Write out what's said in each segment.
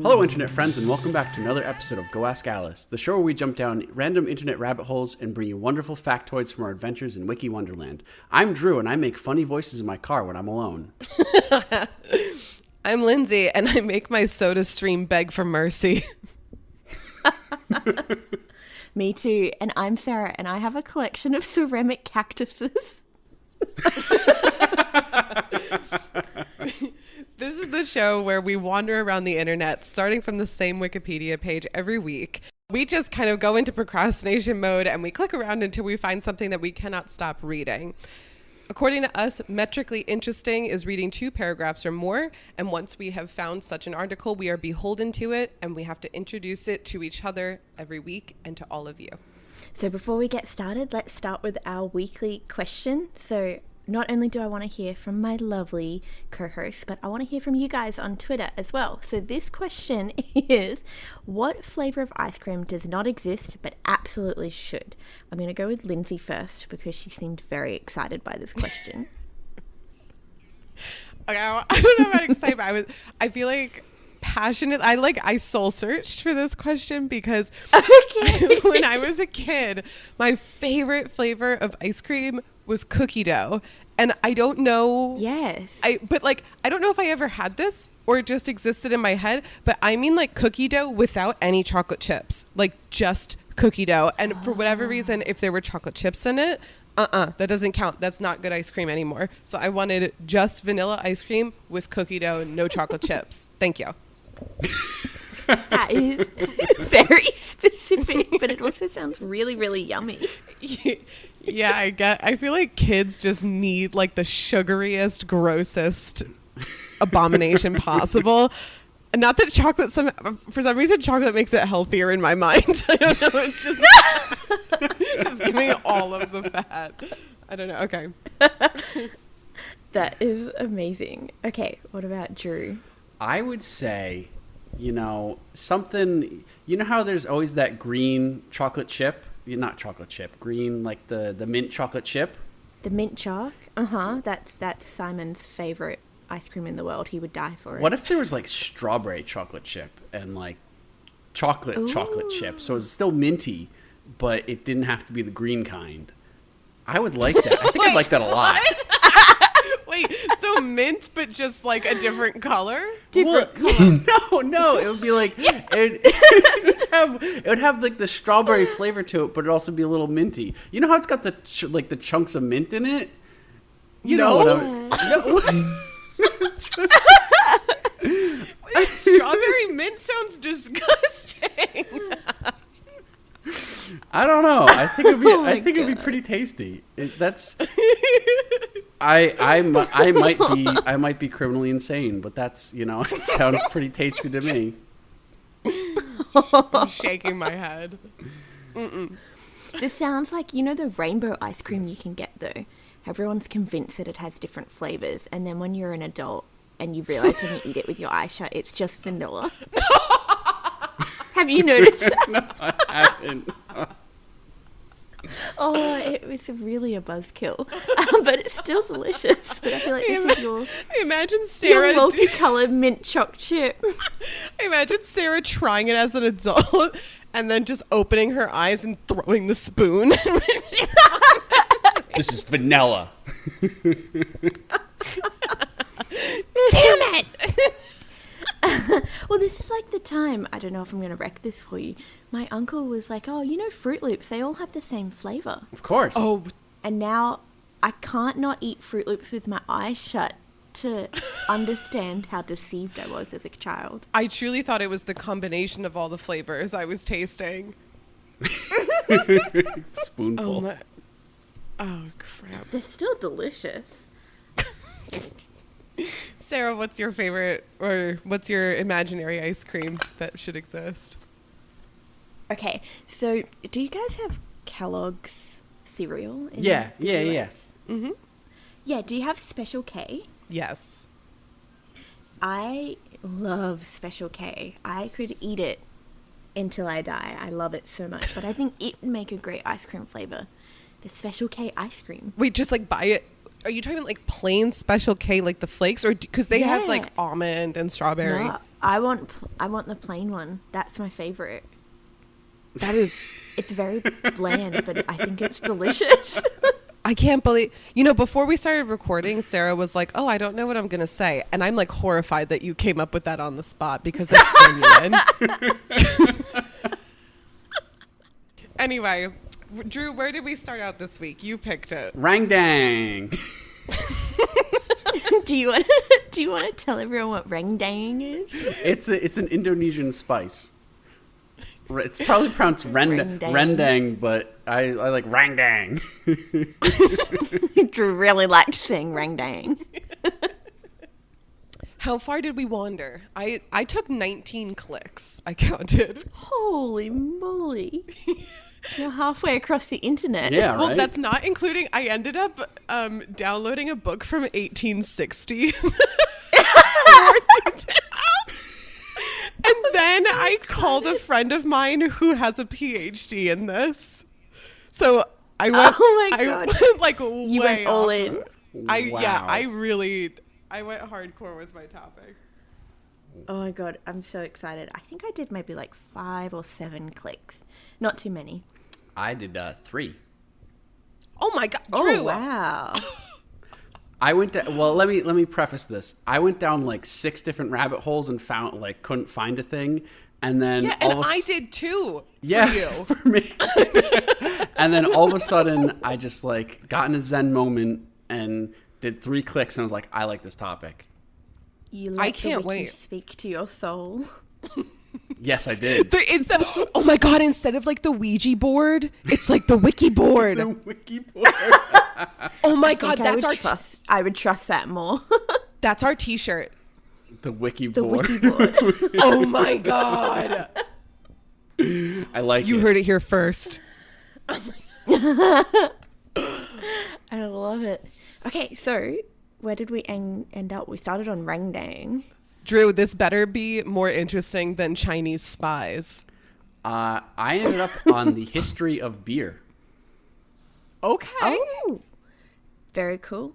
Hello, internet friends, and welcome back to another episode of Go Ask Alice, the show where we jump down random internet rabbit holes and bring you wonderful factoids from our adventures in Wiki Wonderland. I'm Drew, and I make funny voices in my car when I'm alone. I'm Lindsay, and I make my soda stream beg for mercy. Me too. And I'm Sarah, and I have a collection of ceramic cactuses. This is the show where we wander around the internet, starting from the same Wikipedia page every week. We just kind of go into procrastination mode, and we click around until we find something that we cannot stop reading. According to us, metrically interesting is reading 2 paragraphs or more, and once we have found such an article, we are beholden to it, and we have to introduce it to each other every week and to all of you. So before we get started, let's start with our weekly question. So not only do I want to hear from my lovely co-host, but I want to hear from you guys on Twitter as well. So this question is, what flavor of ice cream does not exist but absolutely should? I'm going to go with Lindsay first because she seemed very excited by this question. Okay, I don't know about excited, but I feel like passionate. I soul searched for this question because when I was a kid, my favorite flavor of ice cream was cookie dough. And I don't know. Yes. I don't know if I ever had this or it just existed in my head, but I mean like cookie dough without any chocolate chips, like just cookie dough. And for whatever reason, if there were chocolate chips in it, that doesn't count. That's not good ice cream anymore. So I wanted just vanilla ice cream with cookie dough and no chocolate chips. Thank you. That is very specific, but it also sounds really, really yummy. Yeah, I feel like kids just need like the sugariest, grossest abomination possible. Not that chocolate, for some reason, chocolate makes it healthier in my mind. I don't know. It's just giving it all of the fat. I don't know. Okay. That is amazing. Okay, what about Drew? I would say, something, how there's always that green chocolate chip? Not chocolate chip, green, like the mint chocolate chip. The mint chalk? That's Simon's favorite ice cream in the world. He would die for it. What if there was like strawberry chocolate chip and like chocolate chip? So it's still minty, but it didn't have to be the green kind. I would like that. I think I'd like that a lot. Wait, so mint, but just like a different color? Color. No, it would be like it would have like the strawberry flavor to it, but it'd also be a little minty. You know how it's got the the chunks of mint in it? Strawberry mint sounds disgusting. I don't know. I think it'd be pretty tasty. I might be criminally insane, but that's, it sounds pretty tasty to me. I'm shaking my head. This sounds like, the rainbow ice cream you can get though. Everyone's convinced that it has different flavors, and then when you're an adult and you realize when you eat it with your eyes shut, it's just vanilla. Have you noticed that? No, I haven't. Oh, it was really a buzzkill, but it's still delicious. But I feel like this is your multicolored mint choc chip. I imagine Sarah trying it as an adult and then just opening her eyes and throwing the spoon. This is vanilla. Damn it! Well, this is like the time, I don't know if I'm going to wreck this for you. My uncle was like, Fruit Loops, they all have the same flavor. Of course. Oh. And now I can't not eat Fruit Loops with my eyes shut to understand how deceived I was as a child. I truly thought it was the combination of all the flavors I was tasting. Spoonful. Oh, crap. They're still delicious. Sarah, what's your favorite, or what's your imaginary ice cream that should exist? Okay, so do you guys have Kellogg's cereal? Yeah. Mm-hmm. Yeah, do you have Special K? Yes. I love Special K. I could eat it until I die. I love it so much, but I think it would make a great ice cream flavor. The Special K ice cream. Wait, just like buy it. Are you talking like plain Special K, like the flakes, or because they have like almond and strawberry? No, I want the plain one. That's my favorite. That is, It's very bland, but I think it's delicious. I can't believe, before we started recording, Sarah was like, oh, I don't know what I'm going to say. And I'm like horrified that you came up with that on the spot because it's genuine. Anyway, Drew, where did we start out this week? You picked it. Rangdang. Do you want to tell everyone what rendang is? It's an Indonesian spice. It's probably pronounced Rendang. rendang, but I like rangdang. Drew really liked saying rendang. How far did we wander? I took 19 clicks. I counted. Holy moly. You're halfway across the internet. Yeah, Well, right? that's not including, I ended up downloading a book from 1860. And then I called a friend of mine who has a PhD in this. So I went, Oh my I God. went like You way went all off. in. Wow. I went hardcore with my topic. Oh my God, I'm so excited. I think I did maybe like 5 or 7 clicks. Not too many. I did 3. Oh my God, Drew. Oh, wow. I went to, well, let me preface this. I went down like 6 different rabbit holes and couldn't find a thing, and then Yeah, and I did too. Yeah, For you. for me. And then all of a sudden, I just like got in a Zen moment and did 3 clicks, and I was like, I like this topic. You let can't the wiki wait. speak to your soul. Yes, I did. Oh my God, instead of like the Ouija board, it's like the wiki board. The wiki board. Oh my I God, think that's I would trust that more. that's our t-shirt. The wiki The board. wiki board. Oh my God. I like You it. heard it here first. I love it. Okay, so where did we end up? We started on rendang. Drew, this better be more interesting than Chinese spies. I ended up on the history of beer. Okay. Oh, very cool.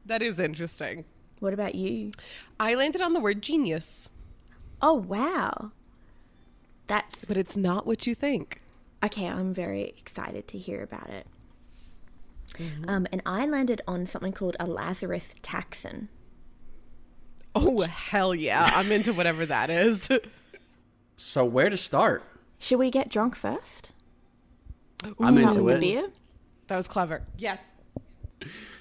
That is interesting. What about you? I landed on the word genius, Oh, wow. That's but it's not what you think. okay. I'm very excited to hear about it. And I landed on something called a Lazarus taxon. Oh, hell yeah. I'm into whatever that is. So where to start? Should we get drunk first? I'm Start into with it. the beer? That was clever. Yes.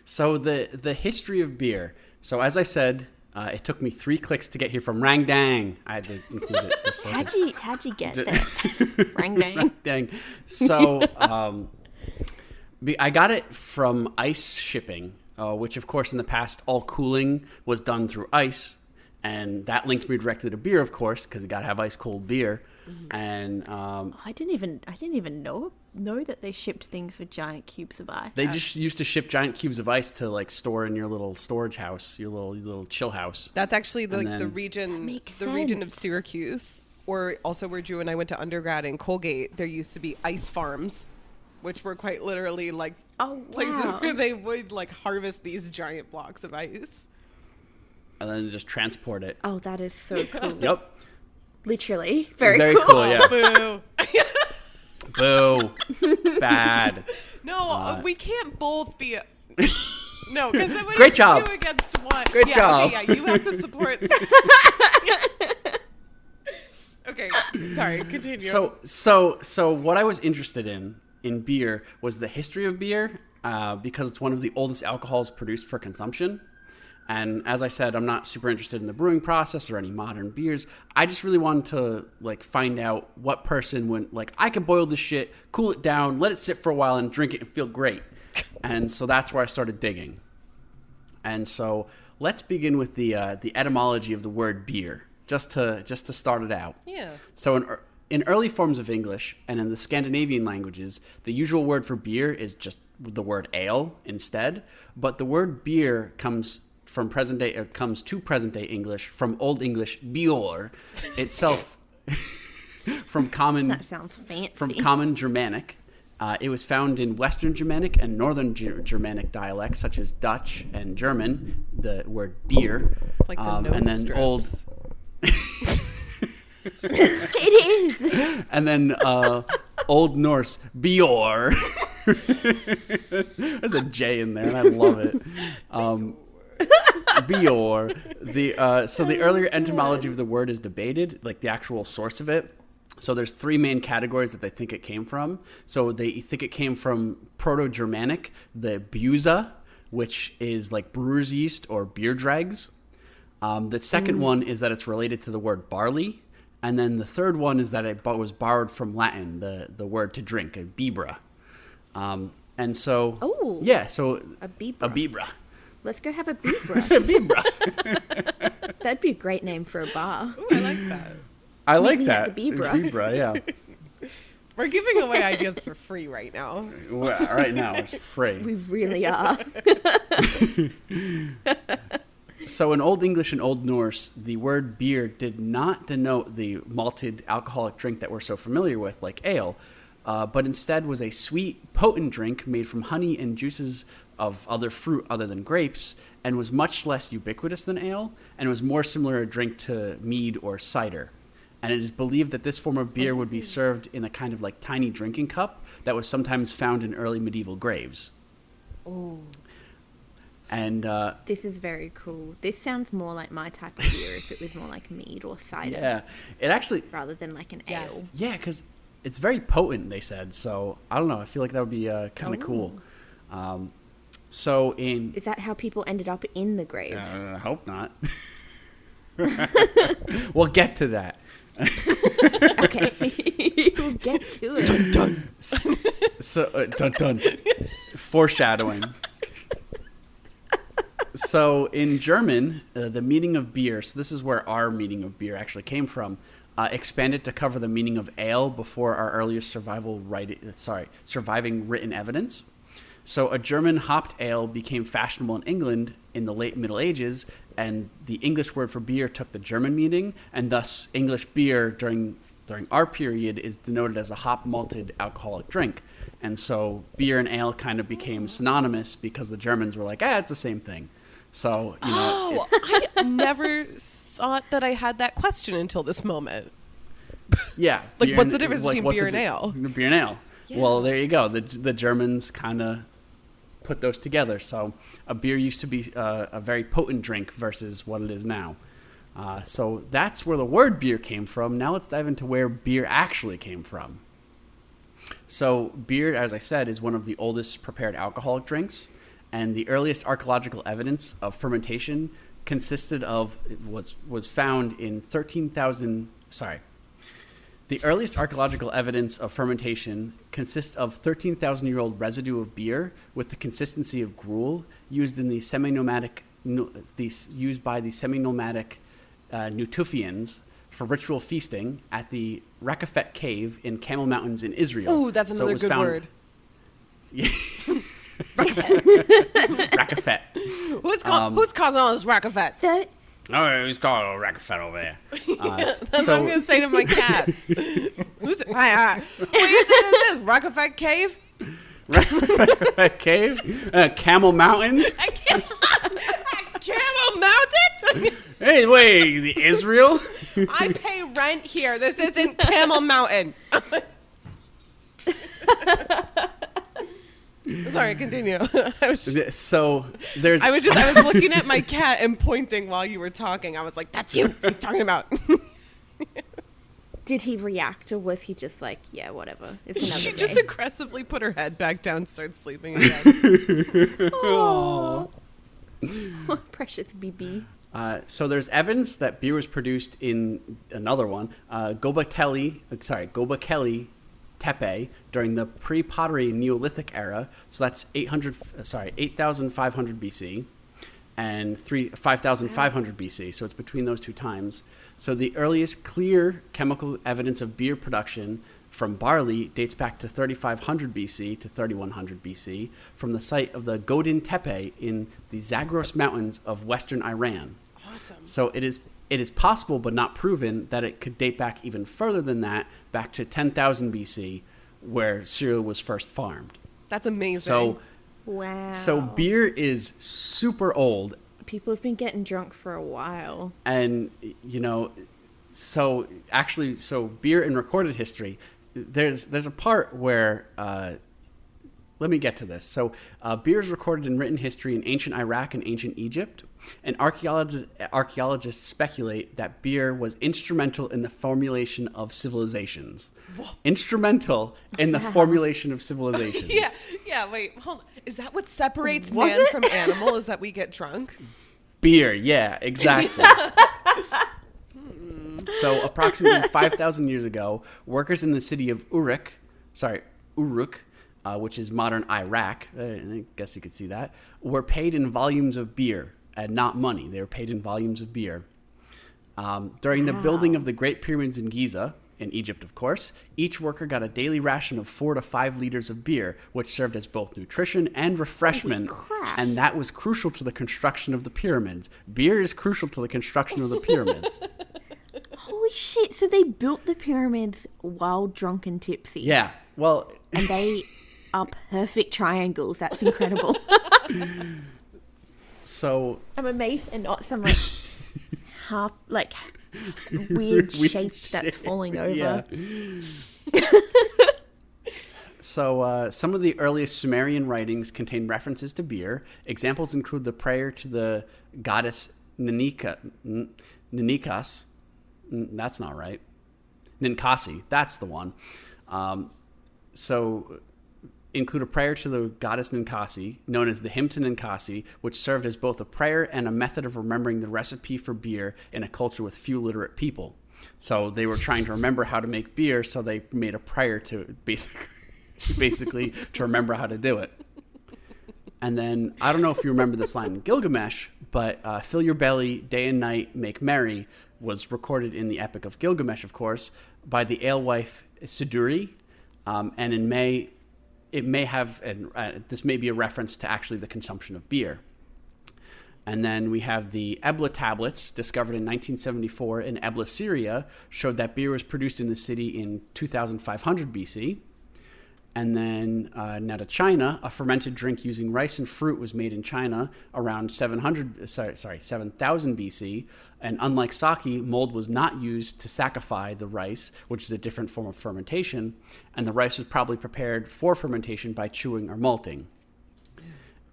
So the history of beer. So as I said, it took me 3 clicks to get here from Rangdang. I had to include it. Just so I could- How'd you get there? Rendang. Dang. So I got it from ice shipping, which of course in the past all cooling was done through ice, and that links me directly to beer, of course, because you got to have ice cold beer. And I didn't even know that they shipped things with giant cubes of ice. they just used to ship giant cubes of ice to like store in your little storage house, your little chill house. That's actually And the then- region, makes the region of sense. Syracuse, or also where Drew and I went to undergrad in Colgate. There used to be ice farms, which were quite literally like places wow. where they would like harvest these giant blocks of ice. And then just transport it. Oh, that is so cool. Yep. Literally. Very, Very cool. cool, yeah. Boo. Boo. Bad. No, we can't both be. No, because it would Great be job. 2 against 1. Great job. Okay, yeah, you have to support. Okay, sorry, continue. So what I was interested in beer was the history of beer, because it's one of the oldest alcohols produced for consumption. And as I said, I'm not super interested in the brewing process or any modern beers. I just really wanted to like find out what person went like, I could boil this shit, cool it down, let it sit for a while, and drink it and feel great. And so that's where I started digging. And so let's begin with the etymology of the word beer, just to start it out. Yeah. So in early forms of English and in the Scandinavian languages, the usual word for beer is just the word ale instead. But the word beer comes to present day English from Old English bjor itself, from common That sounds fancy. from common Germanic. It was found in Western Germanic and Northern Germanic dialects such as Dutch and German. The word beer, It's like the nose and then strips. old. It is. And then Old Norse, Bjor. There's a J in there, and I love it. Bjor. So the earlier etymology of the word is debated, like the actual source of it. So there's three main categories that they think it came from. So they think it came from Proto-Germanic, the buza, which is like brewer's yeast or beer dregs. The second one is that it's related to the word barley. And then the third one is that it was borrowed from Latin, the word to drink, a bibra. And so, Oh. yeah, so A bibra. a bibra. Let's go have a bibra. Bibra. That'd be a great name for a bar. Ooh, I like that. I like me that. at the Bibra. Bibra, yeah. We're giving away ideas for free right now. Well, right now it's free. We really are. So in Old English and Old Norse, the word beer did not denote the malted alcoholic drink that we're so familiar with, like ale, but instead was a sweet, potent drink made from honey and juices of other fruit other than grapes, and was much less ubiquitous than ale, and was more similar a drink to mead or cider. And it is believed that this form of beer would be served in a kind of like tiny drinking cup that was sometimes found in early medieval graves. Oh, And this is very cool. This sounds more like my type of beer if it was more like mead or cider yeah, it actually, rather than like an Yes. ale. yeah, because it's very potent, they said. So I don't know. I feel like that would be kind of cool. So in Is that how people ended up in the grave? I hope not. We'll get to that. Okay, we'll get to it. So dun dun. Foreshadowing. So in German, the meaning of beer. So this is where our meaning of beer actually came from. Expanded to cover the meaning of ale before our earliest surviving written evidence. So a German hopped ale became fashionable in England in the late Middle Ages, and the English word for beer took the German meaning, and thus English beer during our period is denoted as a hop malted alcoholic drink. And so beer and ale kind of became synonymous because the Germans were like, it's the same thing. So, you know, I never thought that I had that question until this moment. yeah. Like, beer what's and- the difference between what's beer the and ale? Beer and ale. Yeah. Well, there you go. The Germans kind of put those together. So a beer used to be a very potent drink versus what it is now. So that's where the word beer came from. Now let's dive into where beer actually came from. So beer, as I said, is one of the oldest prepared alcoholic drinks, and the earliest archaeological evidence of fermentation was found in 13,000. Sorry. The earliest archaeological evidence of fermentation consists of 13,000-year-old residue of beer with the consistency of gruel used by the semi-nomadic Natufians for ritual feasting at the Rakafet cave in Camel Mountains in Israel. Oh, that's So it another was good found- word. Rakafet. Who's causing all this Rakafet? So, Oh, he's called a Rakafet over there. That's what I'm going to say to my cats. What do you think this is? Rakafet cave? Rakafet cave? Camel Mountains? Camel Mountain? Hey, wait, the Israel? I pay rent here. This isn't Camel Mountain. Sorry, continue. So there's. I was looking at my cat and pointing while you were talking. I was like, "That's you. He's talking about." did he react or was he just like, yeah, whatever? It's another She day. just aggressively put her head back down, started sleeping again. Aw. Precious BB. So there's evidence that beer was produced in another one, Gobekli Tepe during the pre-pottery Neolithic era. So that's 8,500 BC and 5,500 BC. So it's between those two times. So the earliest clear chemical evidence of beer production from barley dates back to 3,500 BC to 3,100 BC from the site of the Godin Tepe in the Zagros Mountains of western Iran. Awesome. So it is possible, but not proven, that it could date back even further than that, back to 10,000 BC, where cereal was first farmed. That's amazing. So beer is super old, People have been getting drunk for a while. and So actually, so beer in recorded history, there's a part where let me get to this. So beer is recorded in written history in ancient Iraq and ancient Egypt, and archaeologists speculate that beer was instrumental in the formulation of civilizations. Instrumental in the formulation of civilizations. Yeah. Wait, hold on. Is that what separates Was man it? from animal? Is that we get drunk? Beer, yeah, exactly. So approximately 5,000 years ago, workers in the city of Uruk, which is modern Iraq, I guess you could see that, were paid in volumes of beer and not money. They were paid in volumes of beer. During the building of the Great Pyramids in Giza, in Egypt, of course, each worker got a daily ration of 4 to 5 liters of beer, which served as both nutrition and refreshment. Holy crap. And that was crucial to the construction of the pyramids. Beer is crucial to the construction of the pyramids. Holy shit! So they built the pyramids while drunk and tipsy. Yeah, well, And they are perfect triangles. That's incredible. so I'm amazed, and not some like half like weird shape that's falling over. Yeah. So some of the earliest Sumerian writings contain references to beer. Examples include the prayer to the goddess Nikas. That's not right. Ninkasi, that's the one. So include a prayer to the goddess Ninkasi, known as the hymn to Ninkasi, which served as both a prayer and a method of remembering the recipe for beer in a culture with few literate people. So they were trying to remember how to make beer, so they made a prayer to basically to remember how to do it. And then, I don't know if you remember this line in Gilgamesh, but fill your belly, day and night, make merry, was recorded in the Epic of Gilgamesh, of course, by the alewife Siduri. And in May, it may have, this may be a reference to actually the consumption of beer. And then we have the Ebla tablets, discovered in 1974 in Ebla, Syria, showed that beer was produced in the city in 2500 BC. And then now to China, a fermented drink using rice and fruit was made in China around 7000 BC. And unlike sake, mold was not used to saccify the rice, which is a different form of fermentation. And the rice was probably prepared for fermentation by chewing or malting.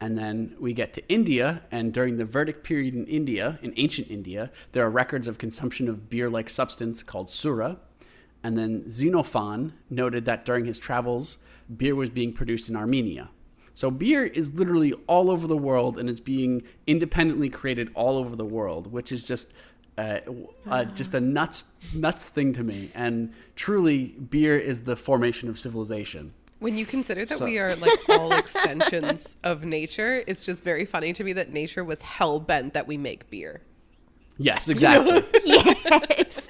And then we get to India, and during the Vedic period in India, in ancient India, there are records of consumption of beer-like substance called sura. And then Xenophon noted that during his travels, beer was being produced in Armenia. So beer is literally all over the world and is being independently created all over the world, which is just a nuts thing to me. And truly, beer is the formation of civilization. When you consider that we are like all extensions of nature, it's just very funny to me that nature was hell bent that we make beer. Yes, exactly. Yes.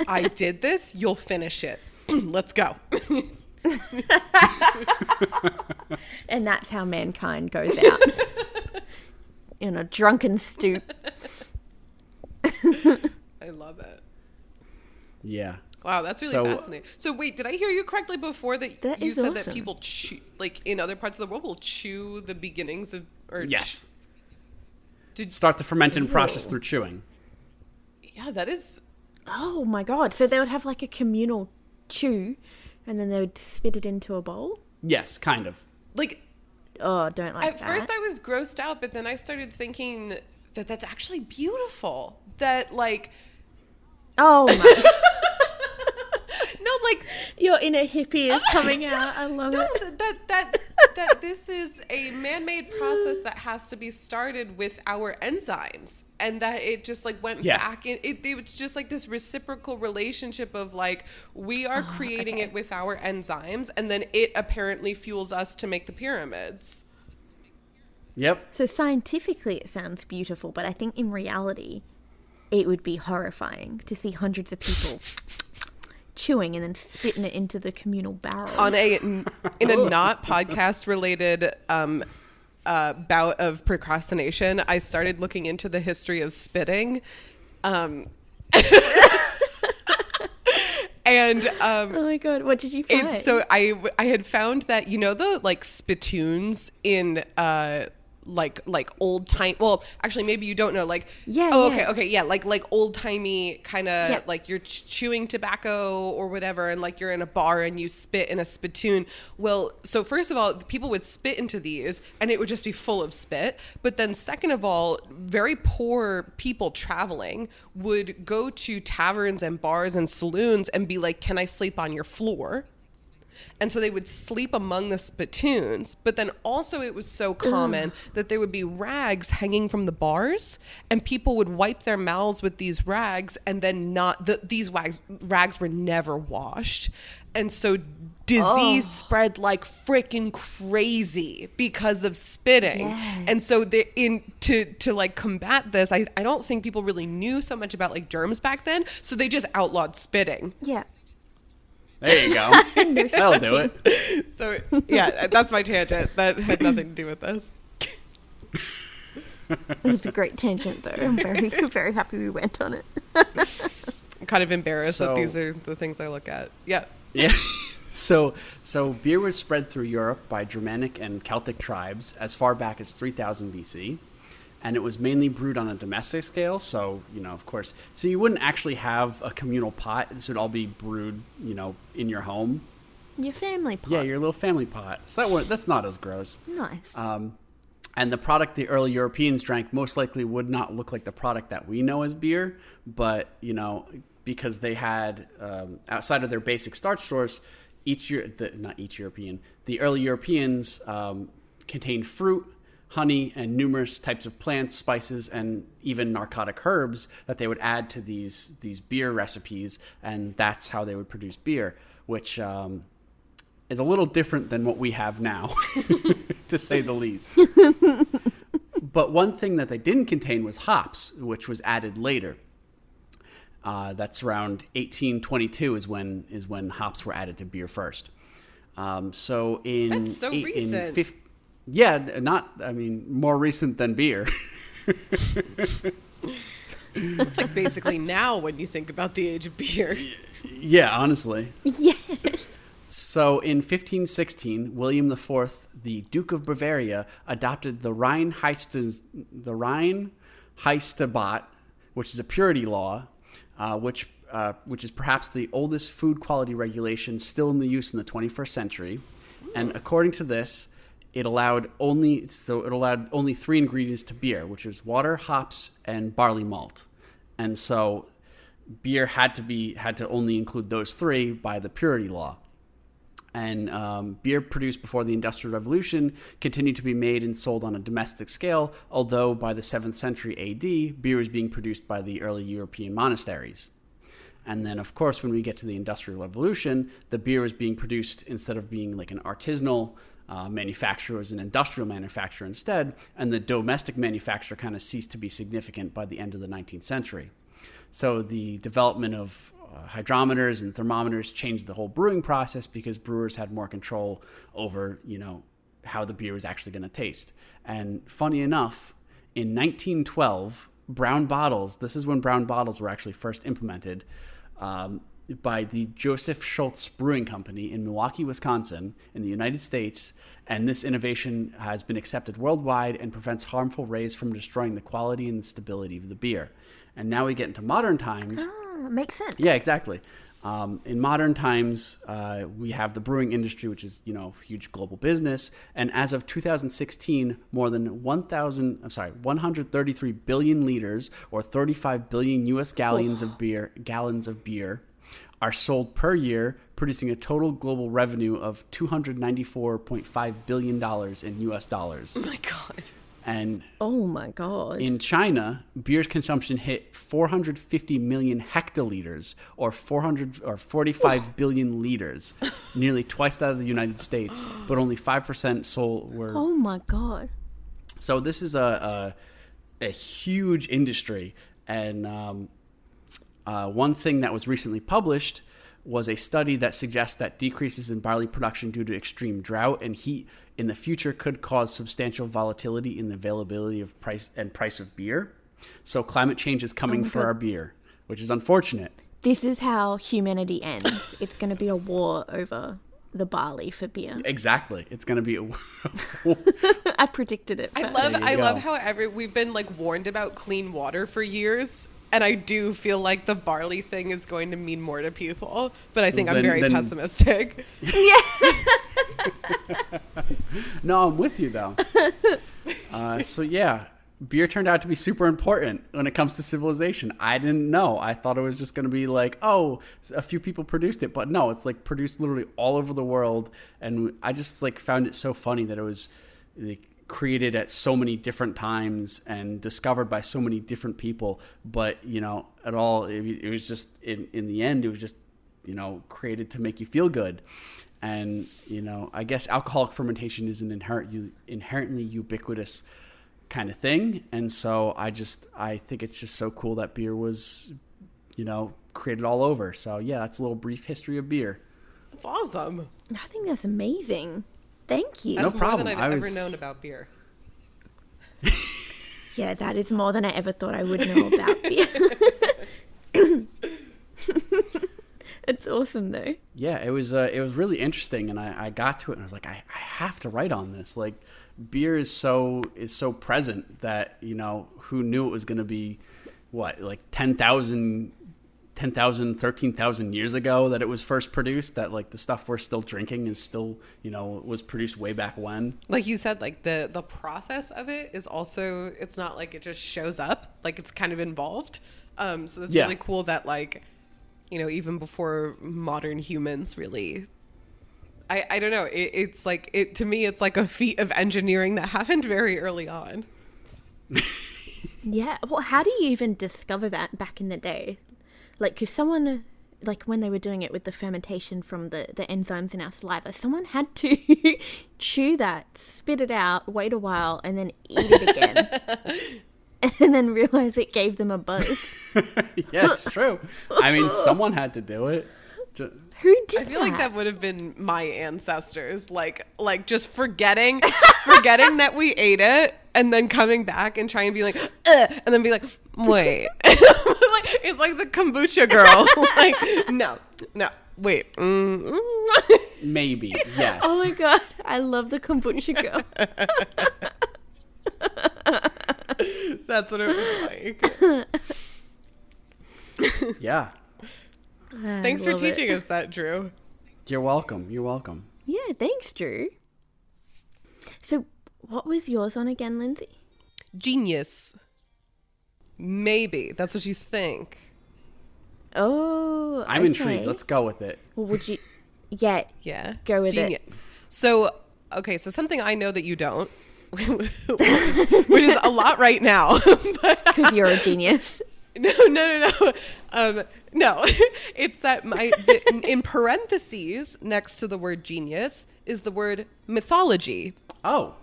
I did this, you'll finish it. Let's go. And that's how mankind goes out. In a drunken stoop. I love it. Yeah. Wow, that's really fascinating. So wait, did I hear you correctly before that you is said that awesome. people chew, like in other parts of the world, will chew the beginnings of, or Yes. Did, Start the fermenting process through chewing. yeah, that is, Oh my god. So they would have like a communal chew and then they would spit it into a bowl? Yes, kind of. like, Oh, don't like at that. first I was grossed out, but then I started thinking that that's actually beautiful. That like, Oh my. no, like, Your inner hippie is coming out. I love no, it. that this is a man-made process that has to be started with our enzymes, and that it just like went back in. It was just like this reciprocal relationship of like we are creating it with our enzymes, and then it apparently fuels us to make the pyramids. Yep. So scientifically it sounds beautiful, but I think in reality it would be horrifying to see hundreds of people chewing and then spitting it into the communal barrel. On in a not podcast related bout of procrastination, I started looking into the history of spitting. And Oh my god, what did you find? it's so I had found that, you know, the like spittoons in like old time. Well, actually, maybe you don't know. Like, Yeah, oh, yeah. okay, yeah, like old timey kind of Yep. like you're chewing tobacco or whatever, and like you're in a bar and you spit in a spittoon. Well, so first of all, people would spit into these, and it would just be full of spit. But then, second of all, very poor people traveling would go to taverns and bars and saloons and be like, "Can I sleep on your floor?" And so they would sleep among the spittoons. But then also it was so common that there would be rags hanging from the bars, and people would wipe their mouths with these rags, and then these rags were never washed. And so disease spread like freaking crazy because of spitting. Yes. And so to like combat this, I don't think people really knew so much about like germs back then. So they just outlawed spitting. Yeah. There you go. That'll do it. So yeah, that's my tangent. That had nothing to do with this. It was a great tangent, though. I'm very, very happy we went on it. I'm kind of embarrassed that So- these are the things I look at. Yeah. Yeah. So beer was spread through Europe by Germanic and Celtic tribes as far back as 3000 BC. And it was mainly brewed on a domestic scale. So, of course, so you wouldn't actually have a communal pot. This would all be brewed, in your home. Your family pot. Yeah, your little family pot. So that's not as gross. Nice. And the product the early Europeans drank most likely would not look like the product that we know as beer, but because they had outside of their basic starch source, the early Europeans contained fruit, honey, and numerous types of plants, spices, and even narcotic herbs that they would add to these beer recipes, and that's how they would produce beer, which is a little different than what we have now, to say the least. But one thing that they didn't contain was hops, which was added later. That's around 1822 is when hops were added to beer first. So in That's so recent. more recent than beer. It's like basically now when you think about the age of beer. Yeah, honestly. Yes. So in 1516, William IV, the Duke of Bavaria, adopted the Reinheitsgebot, which is a purity law, which is perhaps the oldest food quality regulation still in the use in the 21st century. And according to this, it allowed only three ingredients to beer, which was water, hops, and barley malt. And so beer had to only include those three by the purity law. And beer produced before the Industrial Revolution continued to be made and sold on a domestic scale, although by the 7th century AD, beer was being produced by the early European monasteries. And then, of course, when we get to the Industrial Revolution, the beer was being produced instead of being like an artisanal manufacturer, it was an industrial manufacturer instead, and the domestic manufacture kind of ceased to be significant by the end of the 19th century. So the development of hydrometers and thermometers changed the whole brewing process because brewers had more control over, how the beer was actually going to taste. And funny enough, in 1912, brown bottles, this is when brown bottles were actually first implemented by the Joseph Schultz Brewing Company in Milwaukee, Wisconsin, in the United States. And this innovation has been accepted worldwide and prevents harmful rays from destroying the quality and the stability of the beer. And now we get into modern times. Makes sense. Yeah, exactly. In modern times, we have the brewing industry, which is, a huge global business. And as of 2016, more than 133 billion liters or 35 billion US gallons of beer are sold per year, producing a total global revenue of $294.5 billion in US dollars. Oh my God. And Oh my God. in China, beer's consumption hit 450 million hectoliters, or 45 billion liters, nearly twice that of the United States. But only 5% sold were. Oh my God. So this is a huge industry, and one thing that was recently published was a study that suggests that decreases in barley production due to extreme drought and heat in the future could cause substantial volatility in the availability of price of beer. So climate change is coming for our beer, which is unfortunate. This is how humanity ends. It's going to be a war over the barley for beer. Exactly. It's going to be I predicted it. I first. love There you I love go. how we've been like warned about clean water for years, and I do feel like the barley thing is going to mean more to people, but I think I'm very Then- pessimistic. No, I'm with you though. So yeah, beer turned out to be super important when it comes to civilization. I didn't know. I thought it was just going to be like, oh, a few people produced it, but no, it's like produced literally all over the world. And I just like found it so funny that it was like, created at so many different times and discovered by so many different people. But you know, it was just in the end, it was just, you know, created to make you feel good. And, you know, I guess alcoholic fermentation is an inherently ubiquitous kind of thing. And so I think it's just so cool that beer was, you know, created all over. So yeah, that's a little brief history of beer. That's awesome. I think that's amazing. Thank you. That's problem. more than I I've was- ever known about beer. Yeah, that is more than I ever thought I would know about beer. It's awesome though. Yeah, it was really interesting. And I got to it and I was like, I have to write on this. Like beer is so present that, you know, who knew it was going to be what, like 10,000, 13,000 years ago that it was first produced, that like the stuff we're still drinking is still, you know, was produced way back when. Like you said, like the process of it is also, it's not like it just shows up, like it's kind of involved. So that's Yeah. really cool that like, you know, even before modern humans really, I don't know, it's like, to me, it's like a feat of engineering that happened very early on. Yeah. Well, how do you even discover that back in the day? Like, because someone, like when they were doing it with the fermentation from the enzymes in our saliva, someone had to chew that, spit it out, wait a while, and then eat it again. And then realize it gave them a buzz. Oh. Yeah, it's true. I mean, someone had to do it. Who did I feel like that would have been my ancestors, like just forgetting that we ate it, and then coming back and trying to be like, and then be like, wait, like, it's like the kombucha girl, like no, wait, Maybe, yes. Oh my god, I love the kombucha girl. That's what it was like. Yeah. Thanks for teaching us that, Drew. You're welcome. You're welcome. Yeah, thanks, Drew. So, what was yours on again, Lindsay? Genius. Maybe that's what you think. Oh, I'm okay. intrigued. Let's go with it. Well, would you? Yeah, Yeah. Go with it. So, okay, so something I know that you don't, which is a lot right now. But because you're a genius. no. No, it's that in parentheses next to the word genius is the word mythology. Oh,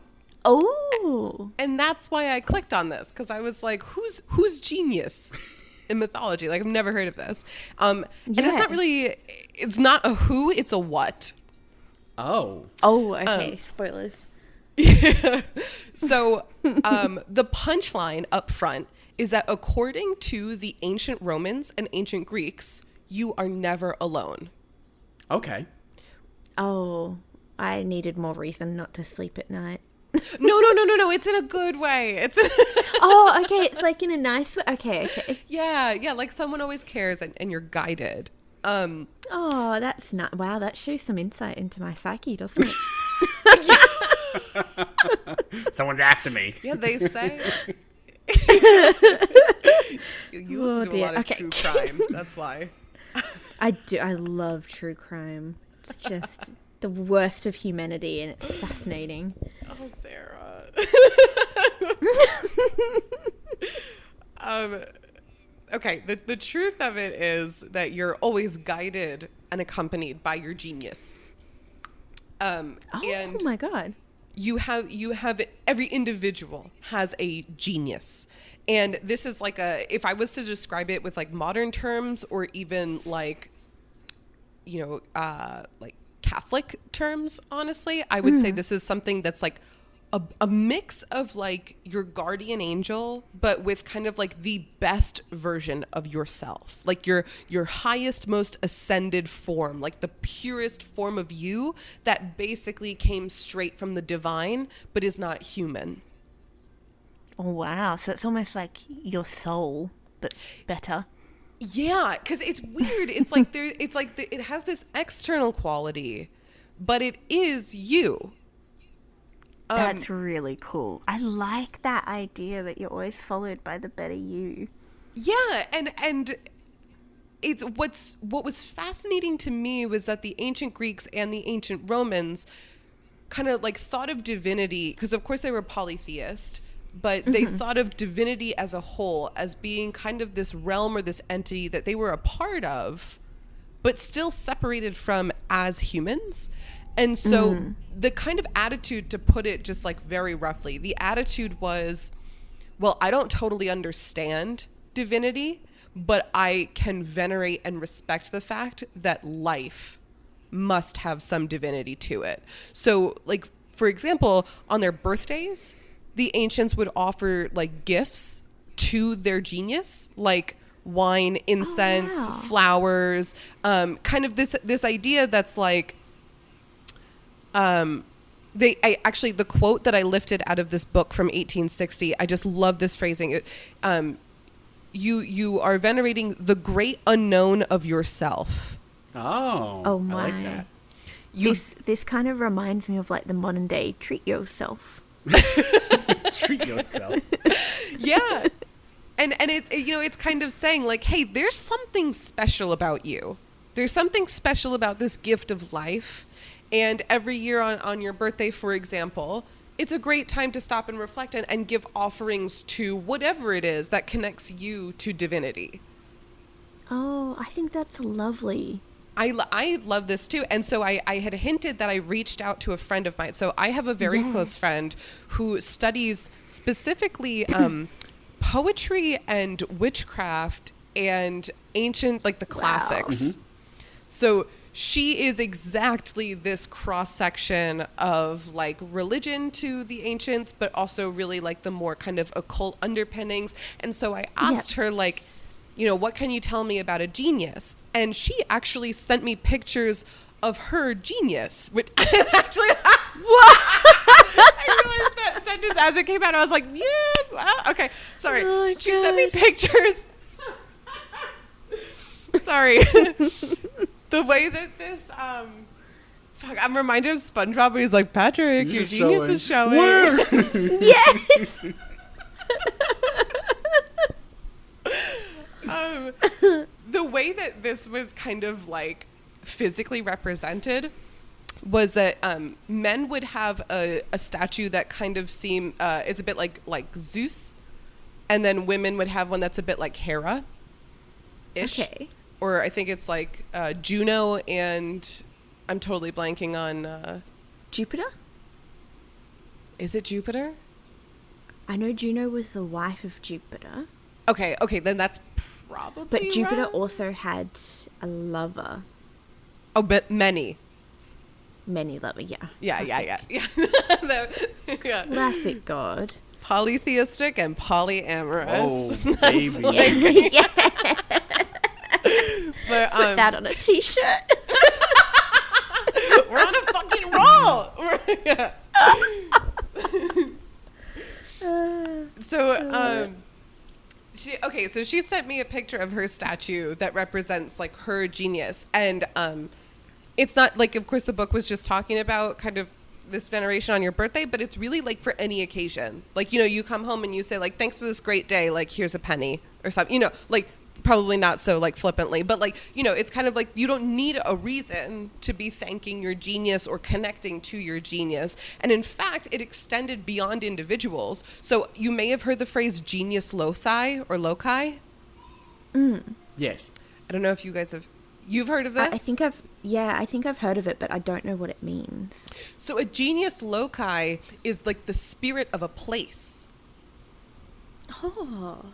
Oh, And that's why I clicked on this, because I was like, who's genius in mythology? Like, I've never heard of this. And it's Yeah. not really, it's not a who, it's a what. oh. okay. Spoilers. So the punchline up front is that according to the ancient Romans and ancient Greeks, you are never alone. Okay. Oh, I needed more reason not to sleep at night. No. It's in a good way. It's Oh, okay. It's like in a nice way. Okay. yeah. Like someone always cares, and you're guided. Oh, that's not. Wow, that shows some insight into my psyche, doesn't it? Someone's after me. Yeah, they say. You Oh, listen to a dear. lot of Okay. true crime. That's why. I do. I love true crime. It's just the worst of humanity, and it's fascinating. Oh, Sarah. Okay, the truth of it is that you're always guided and accompanied by your genius. Oh And my god. you have every individual has a genius. And this is like if I was to describe it with like modern terms, or even like, you know, like Catholic terms, honestly, I would say this is something that's like a mix of like your guardian angel, but with kind of like the best version of yourself, like your highest, most ascended form, like the purest form of you that basically came straight from the divine, but is not human. Oh, wow. So it's almost like your soul, but better. Yeah, because it's weird. It's like it has this external quality, but it is you. That's really cool. I like that idea that you're always followed by the better you. Yeah, and it's what was fascinating to me was that the ancient Greeks and the ancient Romans kind of like thought of divinity, because of course they were polytheist, but they thought of divinity as a whole as being kind of this realm or this entity that they were a part of, but still separated from as humans. And so the kind of attitude, to put it just like very roughly, the attitude was, well, I don't totally understand divinity, but I can venerate and respect the fact that life must have some divinity to it. So like, for example, on their birthdays, the ancients would offer like gifts to their genius, like wine, incense, flowers, kind of this idea that's like, actually, the quote that I lifted out of this book from 1860, I just love this phrasing. You are venerating the great unknown of yourself. Oh my. I like that. This kind of reminds me of like the modern day treat yourself. Treat yourself. Yeah. And it's, it's kind of saying like, hey, there's something special about you. There's something special about this gift of life. And every year on your birthday, for example, it's a great time to stop and reflect and give offerings to whatever it is that connects you to divinity. Oh, I think that's lovely. I love this too. And so I had hinted that I reached out to a friend of mine. So I have a very close friend who studies specifically poetry and witchcraft and ancient, like the classics. Mm-hmm. So she is exactly this cross section of like religion to the ancients, but also really like the more kind of occult underpinnings. And so I asked her like, what can you tell me about a genius? And she actually sent me pictures of her genius, which actually, I realized that sentence as it came out. I was like, yeah, okay, sorry. Oh, she sent me pictures. Sorry. The way that this, I'm reminded of SpongeBob where he's like, Patrick, your genius is showing. Yes! The way that this was kind of like physically represented was that men would have a statue that kind of seemed, it's a bit like Zeus, and then women would have one that's a bit like Hera-ish. Okay. Or I think it's like Juno and I'm totally blanking on... Jupiter? Is it Jupiter? I know Juno was the wife of Jupiter. Okay, then that's probably But Jupiter right. also had a lover. Oh, but many. Many lover, yeah. Yeah. Classic god. Polytheistic and polyamorous. Oh, baby. Yeah. But, Put that on a t-shirt. we're on a fucking roll. So, she sent me a picture of her statue that represents like her genius. And it's not like, of course, the book was just talking about kind of this veneration on your birthday, but it's really like for any occasion. Like, you come home and you say like, thanks for this great day. Like, here's a penny or something, like probably not so like flippantly, but like, it's kind of like you don't need a reason to be thanking your genius or connecting to your genius. And in fact, it extended beyond individuals. So you may have heard the phrase genius loci or loci. Yes. I don't know if you guys you've heard of this? I think I've heard of it, but I don't know what it means. So a genius loci is like the spirit of a place. Oh,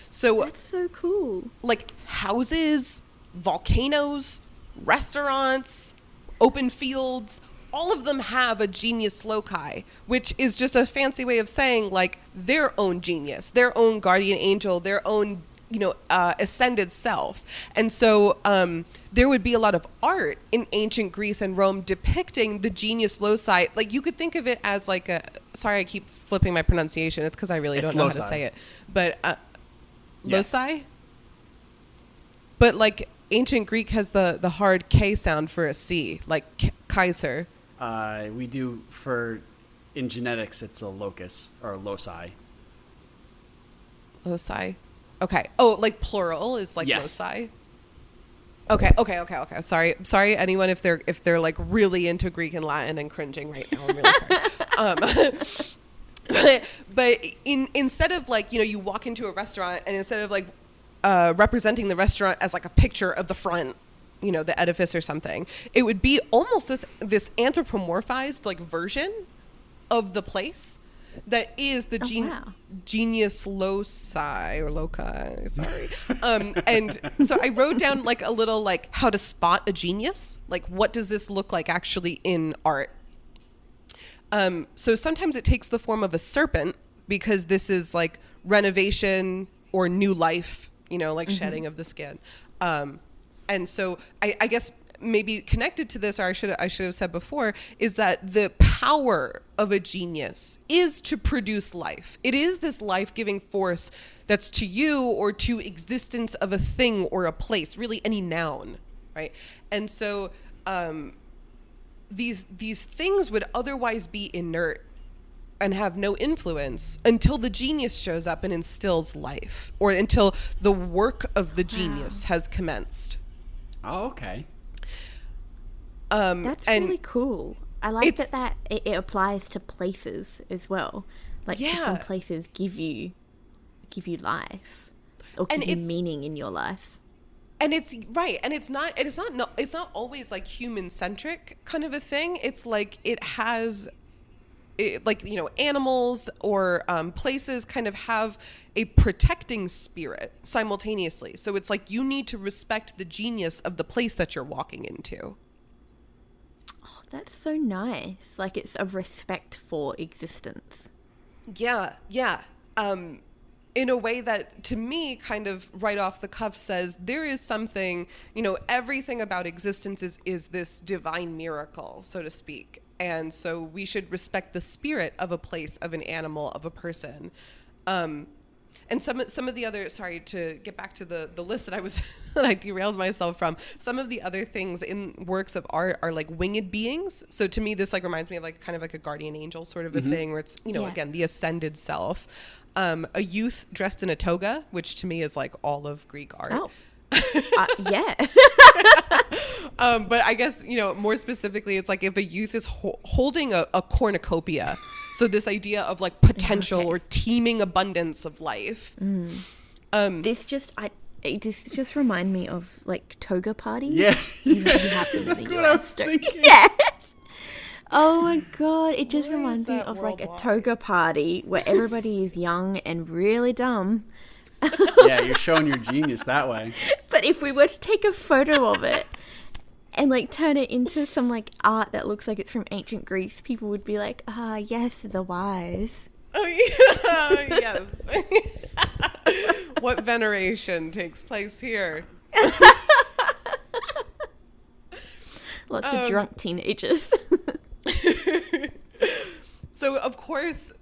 So that's so cool. like houses, volcanoes, restaurants, open fields, all of them have a genius loci, which is just a fancy way of saying like their own genius, their own guardian angel, their own, ascended self. And so there would be a lot of art in ancient Greece and Rome depicting the genius loci. Like you could think of it as like sorry, I keep flipping my pronunciation. It's because I really don't know loci. how to say it. But Yeah. loci? But like ancient Greek has the hard K sound for a C, like Kaiser. We do in genetics, it's a locus or loci. Loci. Okay. Oh, like plural is like Yes. loci. Okay. Sorry, anyone if they're like really into Greek and Latin and cringing right now. I'm really sorry. But instead of like you walk into a restaurant and instead of like representing the restaurant as like a picture of the front, the edifice or something, it would be almost this anthropomorphized like version of the place that is the wow. genius loci or loci. Sorry. And so I wrote down like a little like how to spot a genius. Like what does this look like actually in art? So sometimes it takes the form of a serpent because this is like renovation or new life, like shedding of the skin. And so I guess maybe connected to this, or I should have said before, is that the power of a genius is to produce life. It is this life-giving force that's to you or to existence of a thing or a place, really any noun, right? And so these things would otherwise be inert and have no influence until the genius shows up and instills life, or until the work of the genius has commenced. Oh, okay. That's really cool. I like that it applies to places as well. Like some places give you life or give you meaning in your life. And it's right, and it's not always like human centric kind of a thing. It's like it has animals or places kind of have a protecting spirit simultaneously. So it's like you need to respect the genius of the place that you're walking into. Oh, that's so nice. Like it's a respect for existence. Yeah. In a way that to me kind of right off the cuff says there is something, everything about existence is this divine miracle, so to speak. And so we should respect the spirit of a place, of an animal, of a person. And some of the other, sorry, to get back to the list that I derailed myself from, some of the other things in works of art are like winged beings. So to me, this like reminds me of like kind of like a guardian angel sort of a thing where it's, again, the ascended self. A youth dressed in a toga, which to me is like all of Greek art. Oh. Yeah. But I guess, more specifically, it's like if a youth is holding a cornucopia. So this idea of like potential or teeming abundance of life. This just remind me of like toga parties. Yeah. You happen in the what I US, was don't- thinking. Yes. Oh my god, it just Where is reminds me that of like a worldwide? toga party where everybody is young and really dumb. Yeah, you're showing your genius that way. But if we were to take a photo of it and like turn it into some like art that looks like it's from ancient Greece, people would be like, yes, the wise. Oh, yeah, yes. What veneration takes place here? Lots of drunk teenagers. So, of course,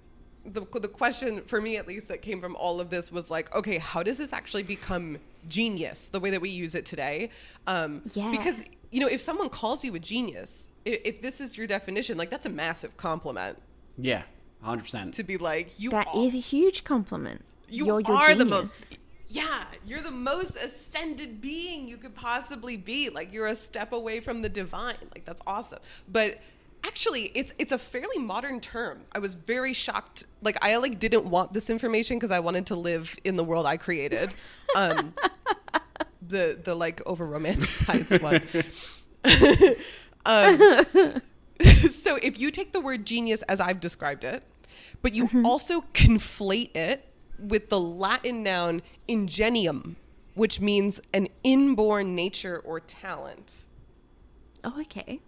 the question for me, at least, that came from all of this was like, okay, how does this actually become genius the way that we use it today? Yeah. Because, if someone calls you a genius, if this is your definition, like that's a massive compliment Yeah, 100%. to be like, That is a huge compliment. you're genius. the most, you're the most ascended being you could possibly be. Like you're a step away from the divine. Like that's awesome. But actually, it's a fairly modern term. I was very shocked. Like I didn't want this information because I wanted to live in the world I created. The like over romanticized one. So if you take the word genius as I've described it, but you also conflate it with the Latin noun ingenium, which means an inborn nature or talent. Oh, okay.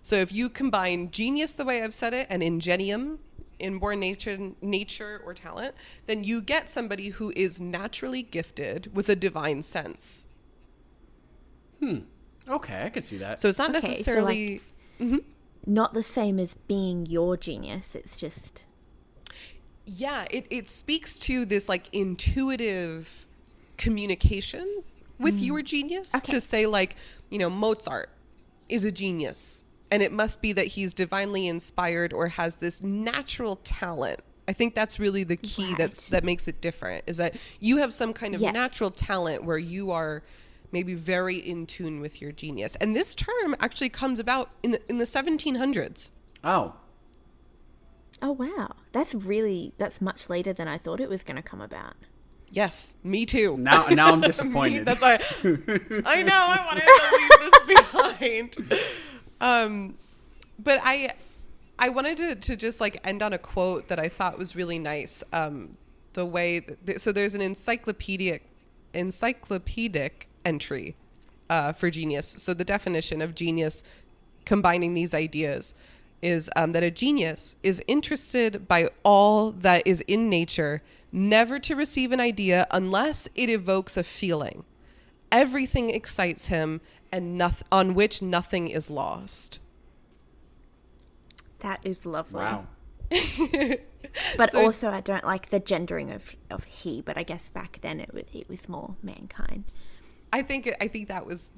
So if you combine genius, the way I've said it, and ingenium, inborn nature or talent, then you get somebody who is naturally gifted with a divine sense. Okay, I could see that. So it's not Okay, so, necessarily... Not the same as being your genius. It's just Yeah, it speaks to this like intuitive communication with your genius. Okay. To say like, Mozart is a genius, and it must be that he's divinely inspired or has this natural talent. I think that's really the key Right. that makes it different, is that you have some kind of Yeah. natural talent where you are maybe very in tune with your genius. And this term actually comes about in the 1700s. Oh, oh wow, that's much later than I thought it was going to come about. Yes, me too. now I'm disappointed. That's why I know I wanted to leave this behind. But I wanted to just like end on a quote that I thought was really nice. The way so there's an encyclopedic entry for genius. So the definition of genius, combining these ideas, is that a genius is interested by all that is in nature, never to receive an idea unless it evokes a feeling. Everything excites him, and on which nothing is lost. That is lovely. wow. But So- also, I don't like the gendering of he. But I guess back then it was more mankind. I think that was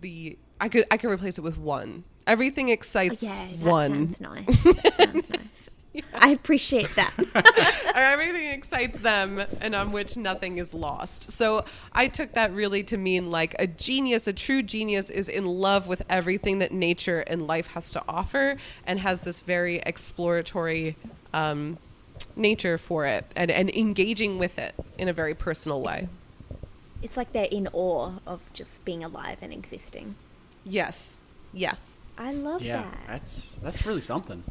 I could replace it with one. Everything excites Yeah, that one. sounds nice. That sounds nice. I appreciate that. Or everything excites them, and on which nothing is lost. So I took that really to mean like a true genius is in love with everything that nature and life has to offer, and has this very exploratory nature for it, and engaging with it in a very personal way. It's like they're in awe of just being alive and existing. Yes. I love Yeah, that. that's really something.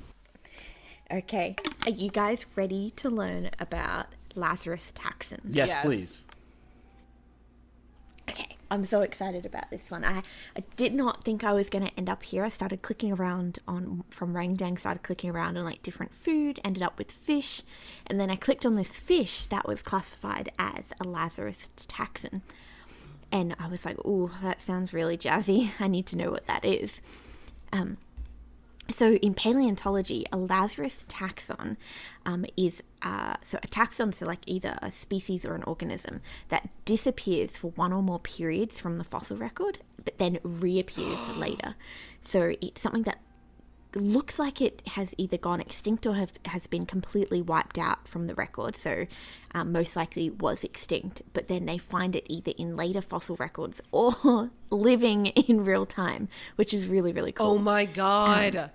Okay, are you guys ready to learn about Lazarus Taxon? Yes, Yes. please. Okay, I'm so excited about this one. I did not think I was going to end up here. I started clicking around from Rangdang, started clicking around on like different food, ended up with fish, and then I clicked on this fish that was classified as a Lazarus taxon. And I was like, ooh, that sounds really jazzy. I need to know what that is. So in paleontology, a Lazarus taxon is so a taxon, so like either a species or an organism that disappears for one or more periods from the fossil record, but then reappears later. So it's something that looks like it has either gone extinct or has been completely wiped out from the record. So most likely was extinct, but then they find it either in later fossil records or living in real time, which is really, really cool. Oh my God.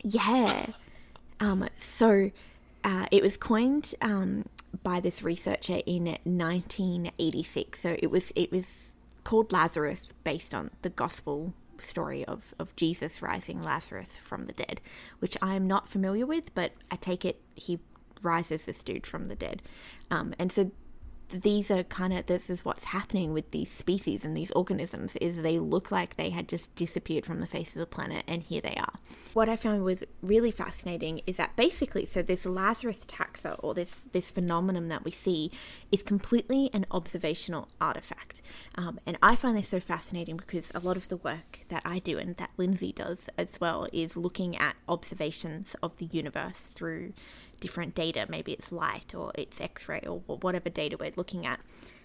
Yeah. So it was coined by this researcher in 1986. So it was called Lazarus based on the gospel story of Jesus rising Lazarus from the dead, which I am not familiar with, but I take it he rises this dude from the dead. And so these are this is what's happening with these species and these organisms, is they look like they had just disappeared from the face of the planet, and here they are. What I found was really fascinating is that basically, so this Lazarus taxa, or this phenomenon that we see, is completely an observational artifact. And I find this so fascinating because a lot of the work that I do, and that Lindsay does as well, is looking at observations of the universe through different data. Maybe it's light or it's X-ray or whatever data we're looking at.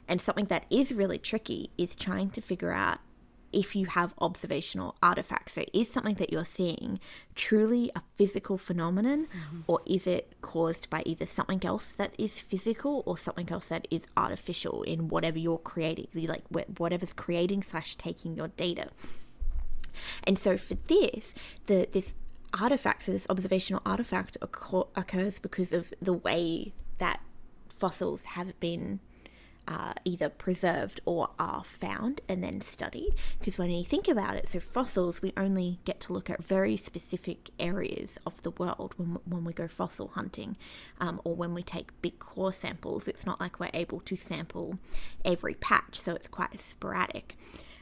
And something that is really tricky is trying to figure out if you have observational artifacts. So is something that you're seeing truly a physical phenomenon, or is it caused by either something else that is physical or something else that is artificial in whatever you're creating, like whatever's creating / taking your data. And so for this artifact, so this observational artifact occurs because of the way that fossils have been either preserved or are found and then studied. Because when you think about it, so fossils, we only get to look at very specific areas of the world when we go fossil hunting, or when we take big core samples. It's not like we're able to sample every patch, so it's quite sporadic.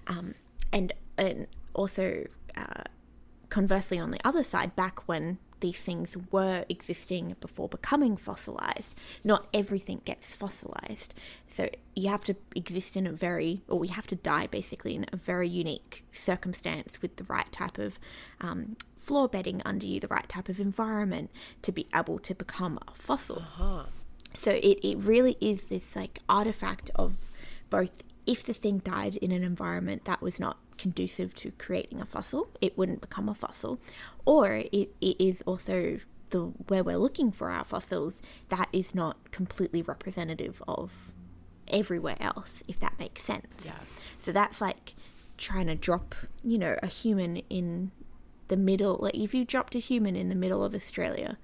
And also conversely, on the other side, back when these things were existing before becoming fossilized, not everything gets fossilized. So you have to exist in you have to die basically in a very unique circumstance with the right type of floor bedding under you, the right type of environment to be able to become a fossil. So it really is this like artifact of both, if the thing died in an environment that was not conducive to creating a fossil, it wouldn't become a fossil, or it is also where we're looking for our fossils, that is not completely representative of everywhere else, if that makes sense. Yes. So that's like trying to drop, a human in the middle. Like if you dropped a human in the middle of Australia,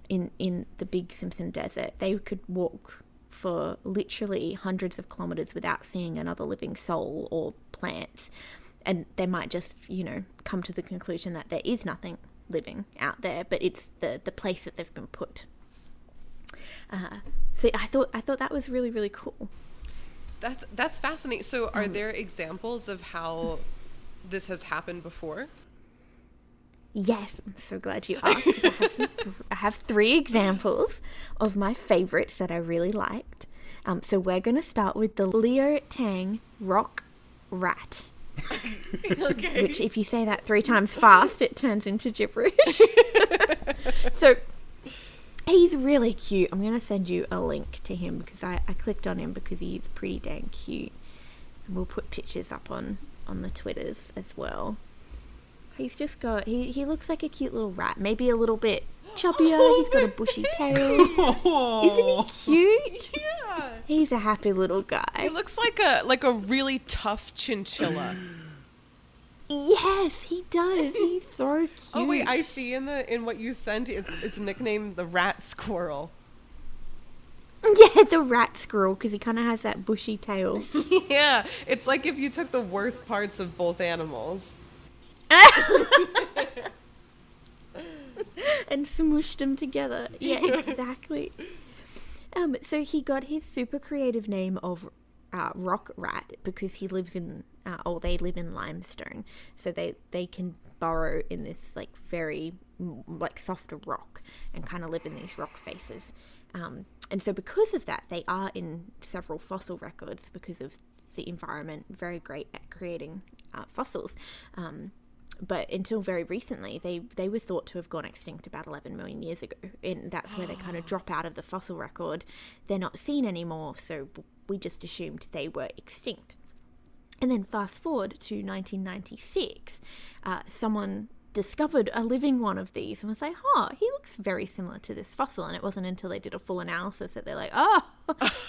in the Big Simpson Desert, they could walk for literally hundreds of kilometers without seeing another living soul or plants. And they might just, come to the conclusion that there is nothing living out there, but it's the place that they've been put. So I thought that was really, really cool. That's fascinating. So are there examples of how this has happened before? Yes, I'm so glad you asked. I have 3 examples of my favorites that I really liked. So we're going to start with the Leo Tang rock rat. Okay. Which, if you say that 3 times fast, it turns into gibberish. So he's really cute. I'm going to send you a link to him because I clicked on him because he's pretty dang cute. And we'll put pictures up on the Twitters as well. He's just got, he looks like a cute little rat, maybe a little bit chubbier. He's got a bushy tail. Isn't he cute? Yeah. He's a happy little guy. He looks like a really tough chinchilla. Yes, he does. He's so cute. Oh wait, I see in what you sent, it's nicknamed the rat squirrel. Yeah, the rat squirrel, because he kind of has that bushy tail. Yeah, it's like if you took the worst parts of both animals. And smooshed them together. Yeah, exactly. So he got his super creative name of rock rat because he lives in, they live in limestone. So they can burrow in this like very like softer rock and kind of live in these rock faces. And so because of that, they are in several fossil records because of the environment, very great at creating fossils. But until very recently, they were thought to have gone extinct about 11 million years ago. And that's where they kind of drop out of the fossil record. They're not seen anymore, so we just assumed they were extinct. And then fast forward to 1996, someone discovered a living one of these and was like, he looks very similar to this fossil. And it wasn't until they did a full analysis that they're like,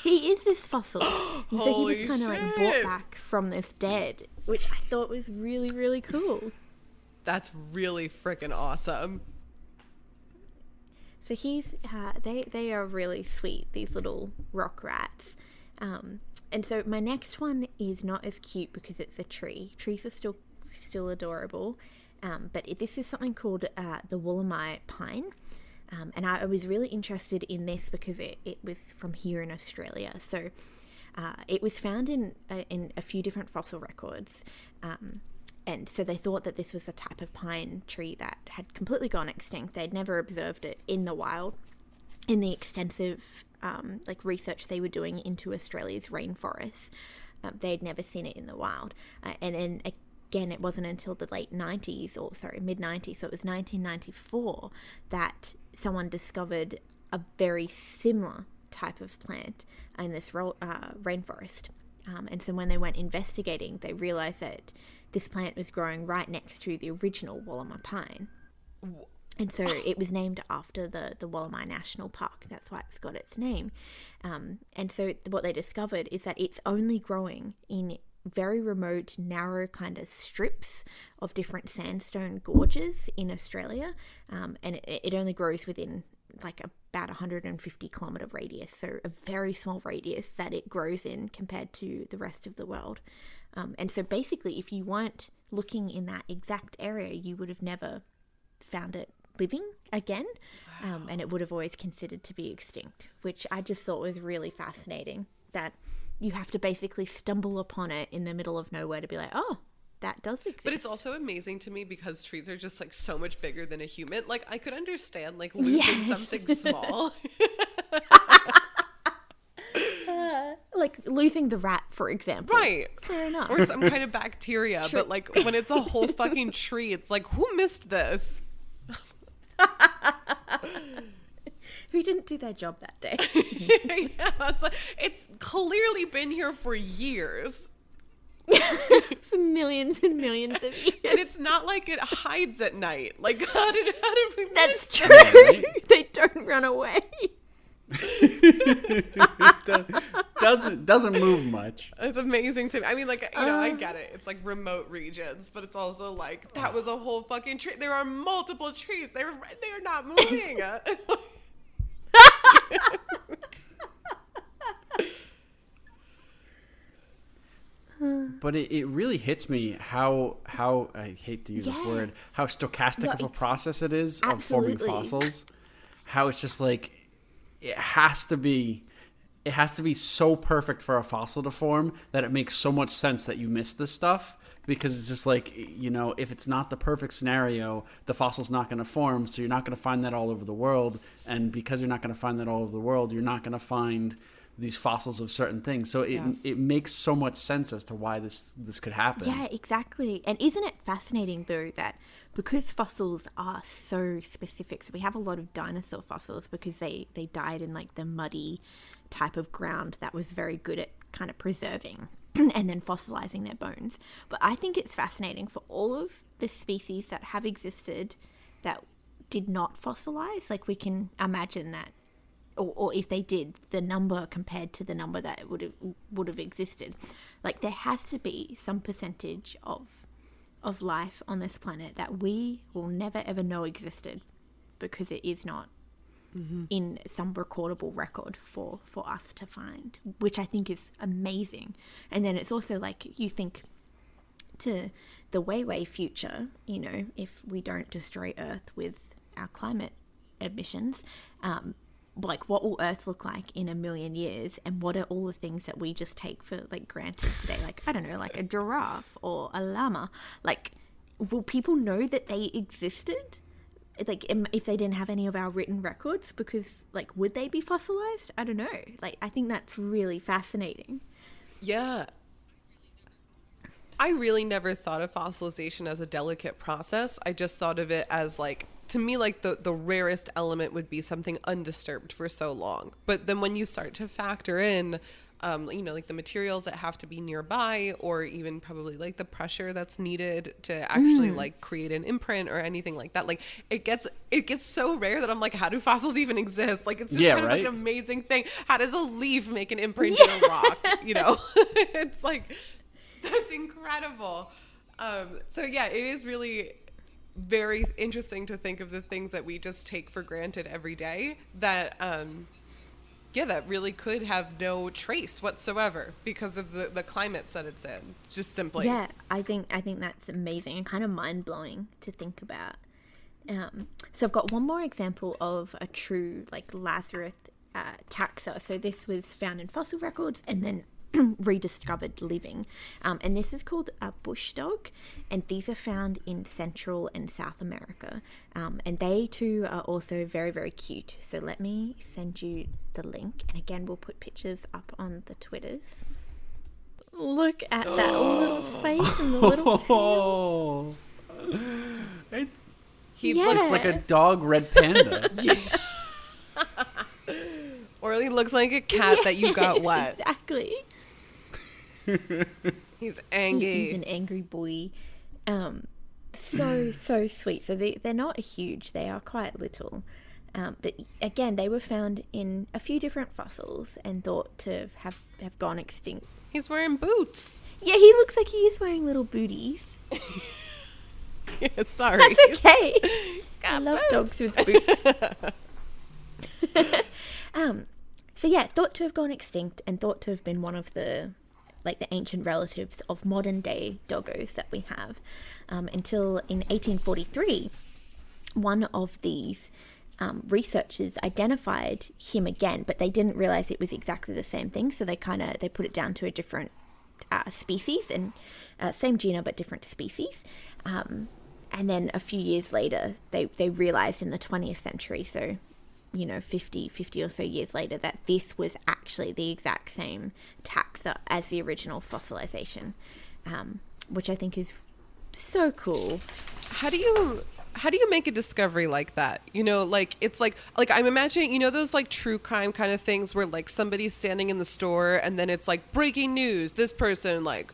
he is this fossil. And so he was kind of like brought back from this dead, which I thought was really, really cool. That's really freaking awesome. So he's they are really sweet, these little rock rats. And so my next one is not as cute because it's a tree. Trees are still adorable. But this is something called the Wollemi pine. And I was really interested in this because it was from here in Australia. So it was found in a few different fossil records. And so they thought that this was a type of pine tree that had completely gone extinct. They'd never observed it in the wild. In the extensive research they were doing into Australia's rainforests, they'd never seen it in the wild. And then again, it wasn't until the mid 90s, so it was 1994, that someone discovered a very similar type of plant in this rainforest. And so when they went investigating, they realized that this plant was growing right next to the original Wollemi pine. And so it was named after the Wollemi National Park. That's why it's got its name. And so what they discovered is that it's only growing in very remote, narrow kind of strips of different sandstone gorges in Australia. And it only grows within like about 150 kilometre radius. So a very small radius that it grows in compared to the rest of the world. And so basically, if you weren't looking in that exact area, you would have never found it living again. Wow. And it would have always considered to be extinct, which I just thought was really fascinating, that you have to basically stumble upon it in the middle of nowhere to be like, that does exist. But it's also amazing to me because trees are just like so much bigger than a human. Like I could understand like losing something small. Like losing the rat, for example. Right. Fair enough. Or some kind of bacteria. But like when it's a whole fucking tree, it's like, who missed this? Who didn't do their job that day? Yeah, it's clearly been here for years. For millions and millions of years. And it's not like it hides at night. Like, how did we miss That's it? true. Yeah, right? They don't run away. doesn't move much. It's amazing to me. I mean, like, you know, I get it. It's like remote regions, but it's also like, that was a whole fucking tree. There are multiple trees. They're not moving. But it really hits me how I hate to use this Yeah. word, how stochastic No, of a it's- process it is of forming absolutely. fossils. How it's just like it has to be so perfect for a fossil to form that it makes so much sense that you miss this stuff, because it's just like, you know, if it's not the perfect scenario, the fossil's not going to form, so you're not going to find that all over the world, and because you're not going to find that all over the world, you're not going to find these fossils of certain things. So it makes so much sense as to why this could happen. Yeah, exactly. And isn't it fascinating, though, that because fossils are so specific, so we have a lot of dinosaur fossils because they died in like the muddy type of ground that was very good at kind of preserving and then fossilizing their bones. But I think it's fascinating for all of the species that have existed that did not fossilize. Like we can imagine that, or if they did, the number compared to the number that would have existed. Like there has to be some percentage of life on this planet that we will never ever know existed because it is not in some recordable record for us to find, which I think is amazing. And then it's also like, you think to the way future, you know, if we don't destroy Earth with our climate emissions, like what will Earth look like in 1,000,000 years, and what are all the things that we just take for like granted today, like I don't know, like a giraffe or a llama. Like, will people know that they existed, like if they didn't have any of our written records? Because like, would they be fossilized? I don't know. Like, I think that's really fascinating. Yeah. I really never thought of fossilization as a delicate process. I just thought of it as like, to me, like the rarest element would be something undisturbed for so long. But then when you start to factor in, you know, like the materials that have to be nearby, or even probably like the pressure that's needed to actually like create an imprint or anything like that, like it gets so rare that I'm like, how do fossils even exist? Like, it's just kind of like an amazing thing. How does a leaf make an imprint in a rock? You know, it's like, that's incredible. So yeah, it is really very interesting to think of the things that we just take for granted every day that that really could have no trace whatsoever because of the climates that it's in, just simply. Yeah, I think that's amazing and kind of mind-blowing to think about. So I've got one more example of a true like Lazarus taxa. So this was found in fossil records and then rediscovered living, and this is called a bush dog, and these are found in Central and South America, and they too are also very, very cute. So let me send you the link, and again we'll put pictures up on the Twitters. Look at that little face and the little tail. He Yeah. looks It's like a dog red panda. or he looks like a cat that you got wet. Exactly. He's angry. He's an angry boy. So sweet. So they're not huge. They are quite little. But again, they were found in a few different fossils and thought to have gone extinct. He's wearing boots. Yeah, he looks like he is wearing little booties. Yeah, sorry. That's okay. I got love boots. dogs with boots. So yeah, thought to have gone extinct and thought to have been one of the ancient relatives of modern day doggos that we have, until in 1843 one of these researchers identified him again, but they didn't realize it was exactly the same thing, so they put it down to a different species, and same genus but different species. And then a few years later, they realized in the 20th century, so 50 or so years later, that this was actually the exact same taxa as the original fossilization, which I think is so cool. How do you make a discovery like that? It's like I'm imagining, those like true crime kind of things where like somebody's standing in the store and then it's like breaking news, this person like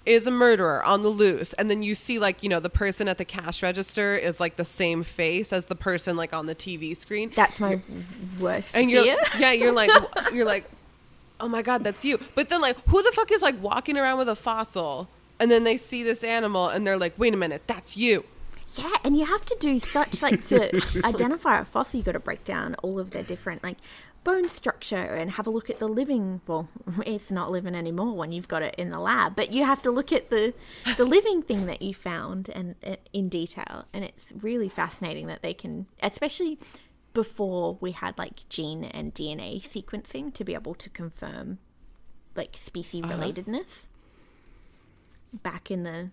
is a murderer on the loose, and then you see like the person at the cash register is like the same face as the person like on the TV screen. That's my worst and fear. you're like oh my god, that's you. But then like who the fuck is like walking around with a fossil and then they see this animal and they're like, wait a minute, that's you. Yeah, and you have to do such like to identify a fossil, you got to break down all of their different like bone structure and have a look at the living. Well, it's not living anymore when you've got it in the lab, but you have to look at the living thing that you found and in detail. And it's really fascinating that they can, especially before we had like gene and DNA sequencing, to be able to confirm like species relatedness back in the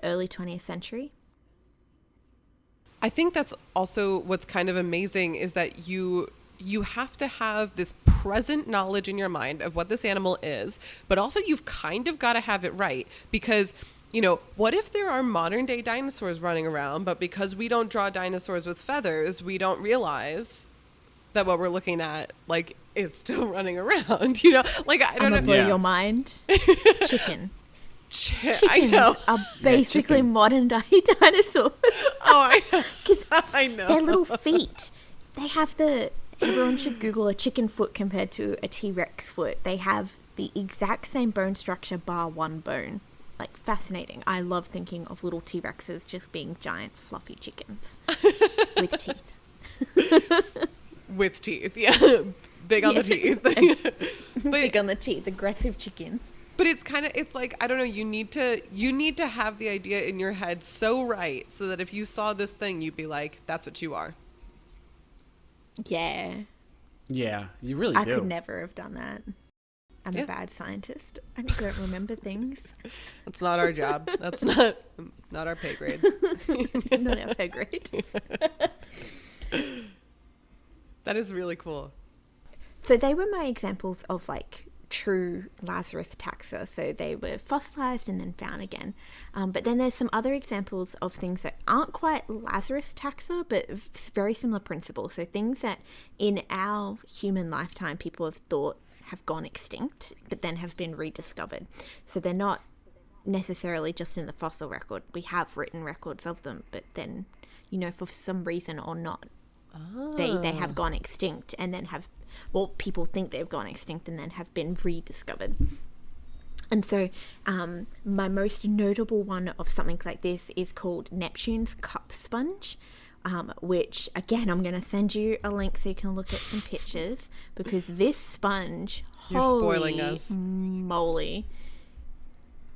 early 20th century. I think that's also what's kind of amazing is that you have to have this present knowledge in your mind of what this animal is, but also you've kind of got to have it right, because what if there are modern day dinosaurs running around, but because we don't draw dinosaurs with feathers, we don't realize that what we're looking at like is still running around, like I don't know. Blow your mind. Chicken. I Chickens know. are basically modern day dinosaurs. Oh, Because I know. their little feet, they have everyone should Google a chicken foot compared to a T-Rex foot. They have the exact same bone structure bar one bone. Like, fascinating. I love thinking of little T-Rexes just being giant fluffy chickens with teeth. With teeth, yeah. Big on the teeth. Big on the teeth, aggressive chicken. But it's like, I don't know, you need to have the idea in your head so right so that if you saw this thing, you'd be like, that's what you are. Yeah. Yeah, you really I do. could never have done that. I'm a bad scientist. I don't remember things. That's not our job. That's not our pay grade. Not our pay grade. That is really cool. So they were my examples of like true Lazarus taxa. So they were fossilized and then found again. But then there's some other examples of things that aren't quite Lazarus taxa, but very similar principle. So things that in our human lifetime people have thought have gone extinct, but then have been rediscovered. So they're not necessarily just in the fossil record. We have written records of them, but then, for some reason or not, they have gone extinct and then have, people think they've gone extinct and then have been rediscovered. And so my most notable one of something like this is called Neptune's cup sponge, which, again, I'm going to send you a link so you can look at some pictures, because this sponge, You're spoiling us. moly,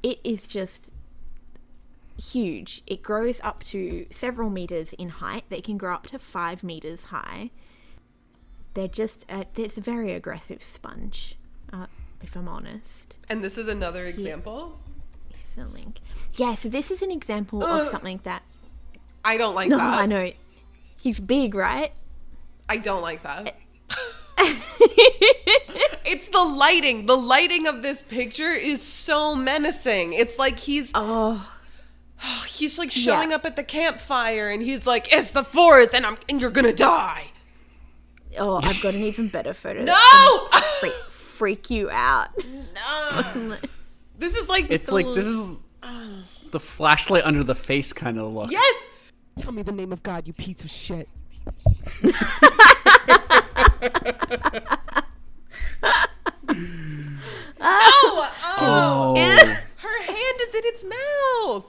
it is just huge. It grows up to several meters in height. They can grow up to 5 meters high. They're just, it's a very aggressive sponge, if I'm honest. And this is another example? Here's the link. Yeah, so this is an example of something that... I don't like No, that. I know. He's big, right? I don't like that. It's the lighting. The lighting of this picture is so menacing. It's like he's like showing up at the campfire and he's like, it's the forest and you're gonna die. Oh, I've got an even better photo. No! Freak you out. No. This is like... It's like, this is the flashlight under the face kind of look. Yes! Tell me the name of God, you piece of shit. Oh. Her hand is in its mouth.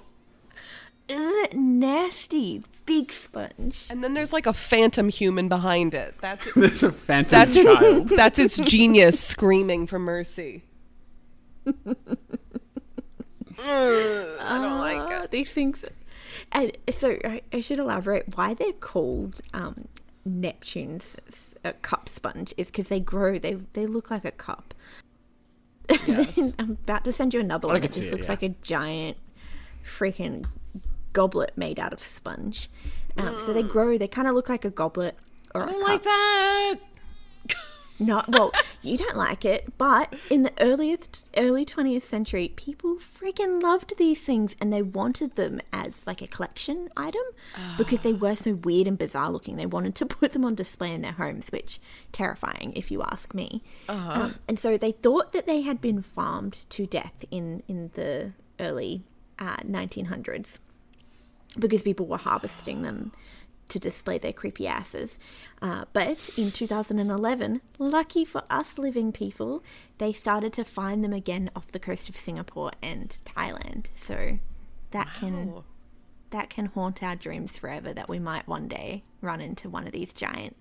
Isn't it nasty? Big sponge. And then there's like a phantom human behind it. That's it. There's a phantom That's child. that's its genius screaming for mercy. I don't like it. These things. And so I should elaborate why they're called Neptune's cup sponge is because they grow. They look like a cup. Yes. I'm about to send you another I one. could It see just it, looks yeah. like a giant freaking goblet made out of sponge. So they kind of look like a goblet or I a don't cup. like that. No, well, you don't like it, but in the early 20th century, people freaking loved these things and they wanted them as like a collection item because they were so weird and bizarre looking. They wanted to put them on display in their homes, which terrifying if you ask me. And so they thought that they had been farmed to death in the early 1900s because people were harvesting them to display their creepy asses. But in 2011, lucky for us living people, they started to find them again off the coast of Singapore and Thailand. So that can haunt our dreams forever, that we might one day run into one of these giant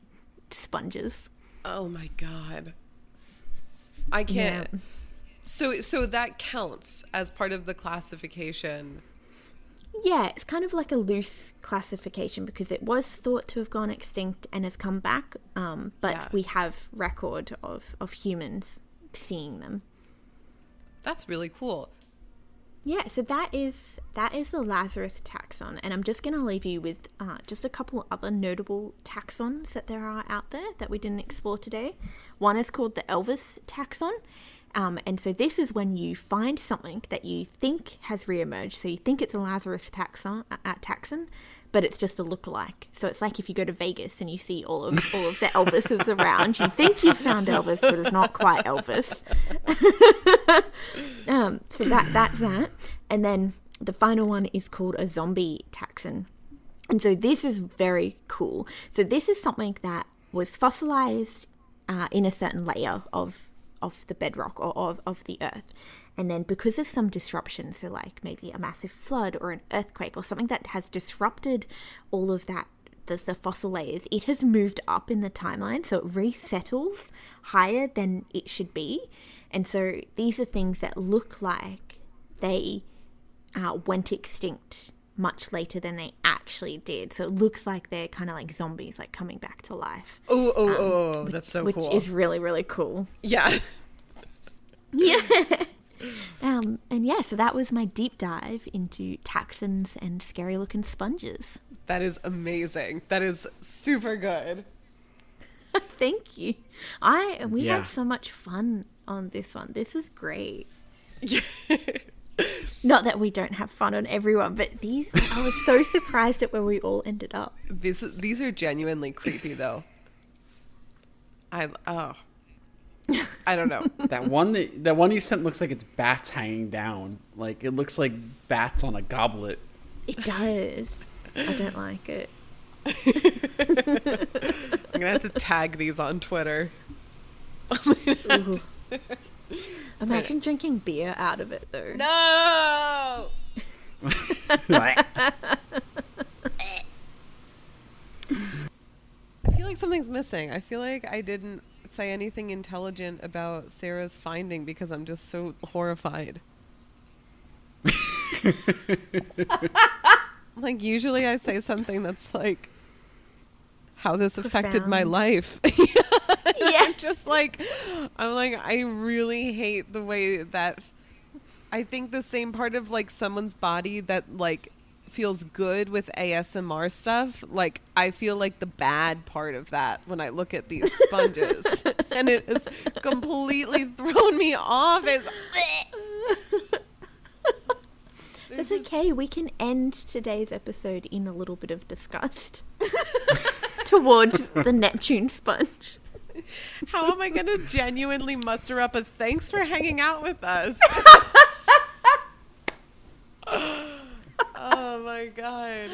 sponges. Oh my God. I can't. Yeah. So that counts as part of the classification. Yeah, it's kind of like a loose classification because it was thought to have gone extinct and has come back, but Yeah. we have record of humans seeing them. That's really cool. Yeah, so that is the Lazarus taxon, and I'm just going to leave you with just a couple other notable taxons that there are out there that we didn't explore today. One is called the Elvis taxon. And so this is when you find something that you think has reemerged. So you think it's a Lazarus taxon, but it's just a lookalike. So it's like if you go to Vegas and you see all of the Elvises around, you think you've found Elvis, but it's not quite Elvis. So that's that. And then the final one is called a zombie taxon. And so this is very cool. So this is something that was fossilized in a certain layer of the bedrock or of the earth, and then because of some disruption, so like maybe a massive flood or an earthquake or something that has disrupted all of that, the fossil layers, it has moved up in the timeline, so it resettles higher than it should be. And so these are things that look like they went extinct much later than they actually did. So it looks like they're kind of like zombies, like coming back to life. Oh, that's so cool. Which is really, really cool. Yeah. Yeah. And yeah, so that was my deep dive into taxons and scary looking sponges. That is amazing. That is super good. Thank you. We Yeah. had so much fun on this one. This is great. Yeah. Not that we don't have fun on everyone, but I was so surprised at where we all ended up. These are genuinely creepy though. I don't know. That one you sent looks like it's bats hanging down. Like it looks like bats on a goblet. It does. I don't like it. I'm gonna have to tag these on Twitter. Ooh. Imagine drinking beer out of it though. No. I feel like something's missing. I feel like I didn't say anything intelligent about Sarah's finding because I'm just so horrified. Like usually I say something that's like how this affected my Profound. life. Yeah. I'm like, I really hate the way that I think the same part of like someone's body that like feels good with ASMR stuff. Like I feel like the bad part of that when I look at these sponges and it has completely thrown me off. It's okay. We can end today's episode in a little bit of disgust towards the Neptune sponge. How am I going to genuinely muster up a thanks for hanging out with us? Oh my God.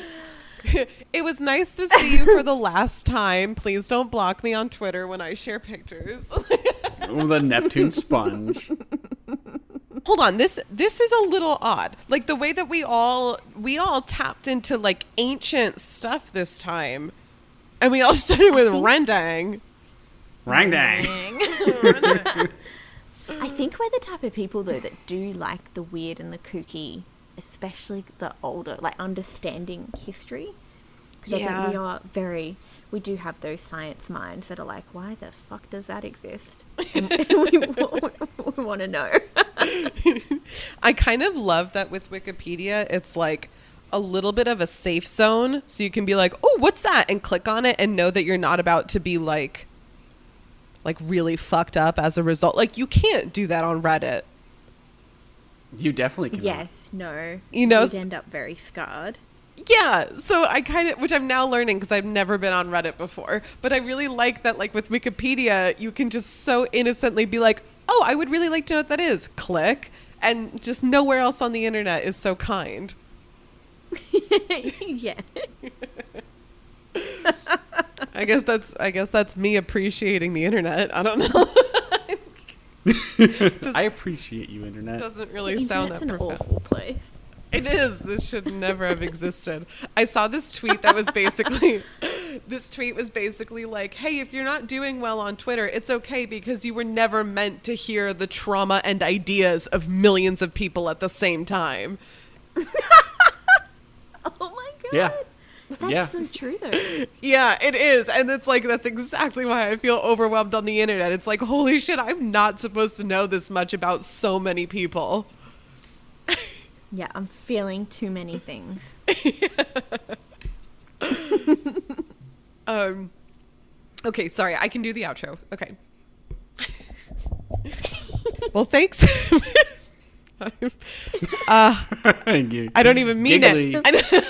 It was nice to see you for the last time. Please don't block me on Twitter when I share pictures. The Neptune sponge. Hold on, this is a little odd. Like the way that we all tapped into like ancient stuff this time. And we all started with rendang. Rang dang. I think we're the type of people though that do like the weird and the kooky, especially the older, like understanding history. Because I think we do have those science minds that are like, why the fuck does that exist? And want to know. I kind of love that with Wikipedia, it's like a little bit of a safe zone. So you can be like, oh, what's that? And click on it and know that you're not about to be like really fucked up as a result. Like, you can't do that on Reddit. You definitely can. Yes, no. You know, You'd end up very scarred. Yeah, so I kind of, which I'm now learning because I've never been on Reddit before, but I really like that, like with Wikipedia, you can just so innocently be like, oh, I would really like to know what that is. Click. And just nowhere else on the internet is so kind. Yeah. I guess that's me appreciating the internet. I don't know. I appreciate you, internet. Doesn't really sound that That's an profound. awful place. It is. This should never have existed. I saw this tweet that was basically like, hey, if you're not doing well on Twitter, it's okay because you were never meant to hear the trauma and ideas of millions of people at the same time. Oh my god. Yeah. That's Yeah. so true though. Yeah, it is. And it's like, that's exactly why I feel overwhelmed on the internet. It's like, holy shit, I'm not supposed to know this much about so many people. Yeah, I'm feeling too many things. Okay, sorry, I can do the outro. Okay. Well, thanks. Thank you. I don't even mean Giggly. it.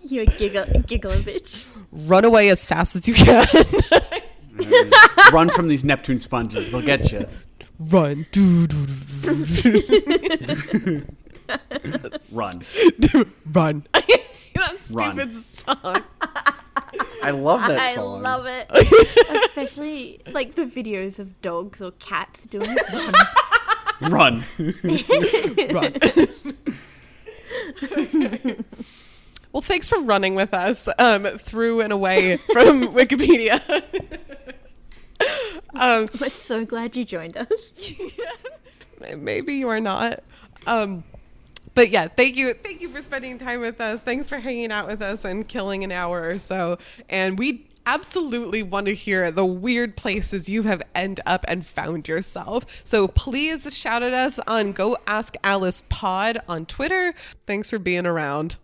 You're a giggler bitch. Run away as fast as you can. Run from these Neptune sponges. They'll get you. Run. Run. Run. That Run. stupid song. I love that I song. love it. Especially like the videos of dogs or cats doing it. Run. Run. Well, thanks for running with us through and away from Wikipedia. We're so glad you joined us. Maybe you are not. But yeah, thank you for spending time with us. Thanks for hanging out with us and killing an hour or so. And we absolutely want to hear the weird places you have end up and found yourself. So please shout at us on Go Ask Alice Pod on Twitter. Thanks for being around.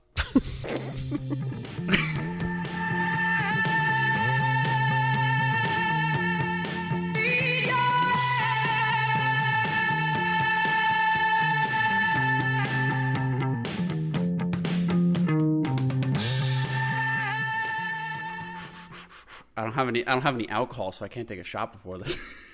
I don't have any alcohol, so I can't take a shot before this.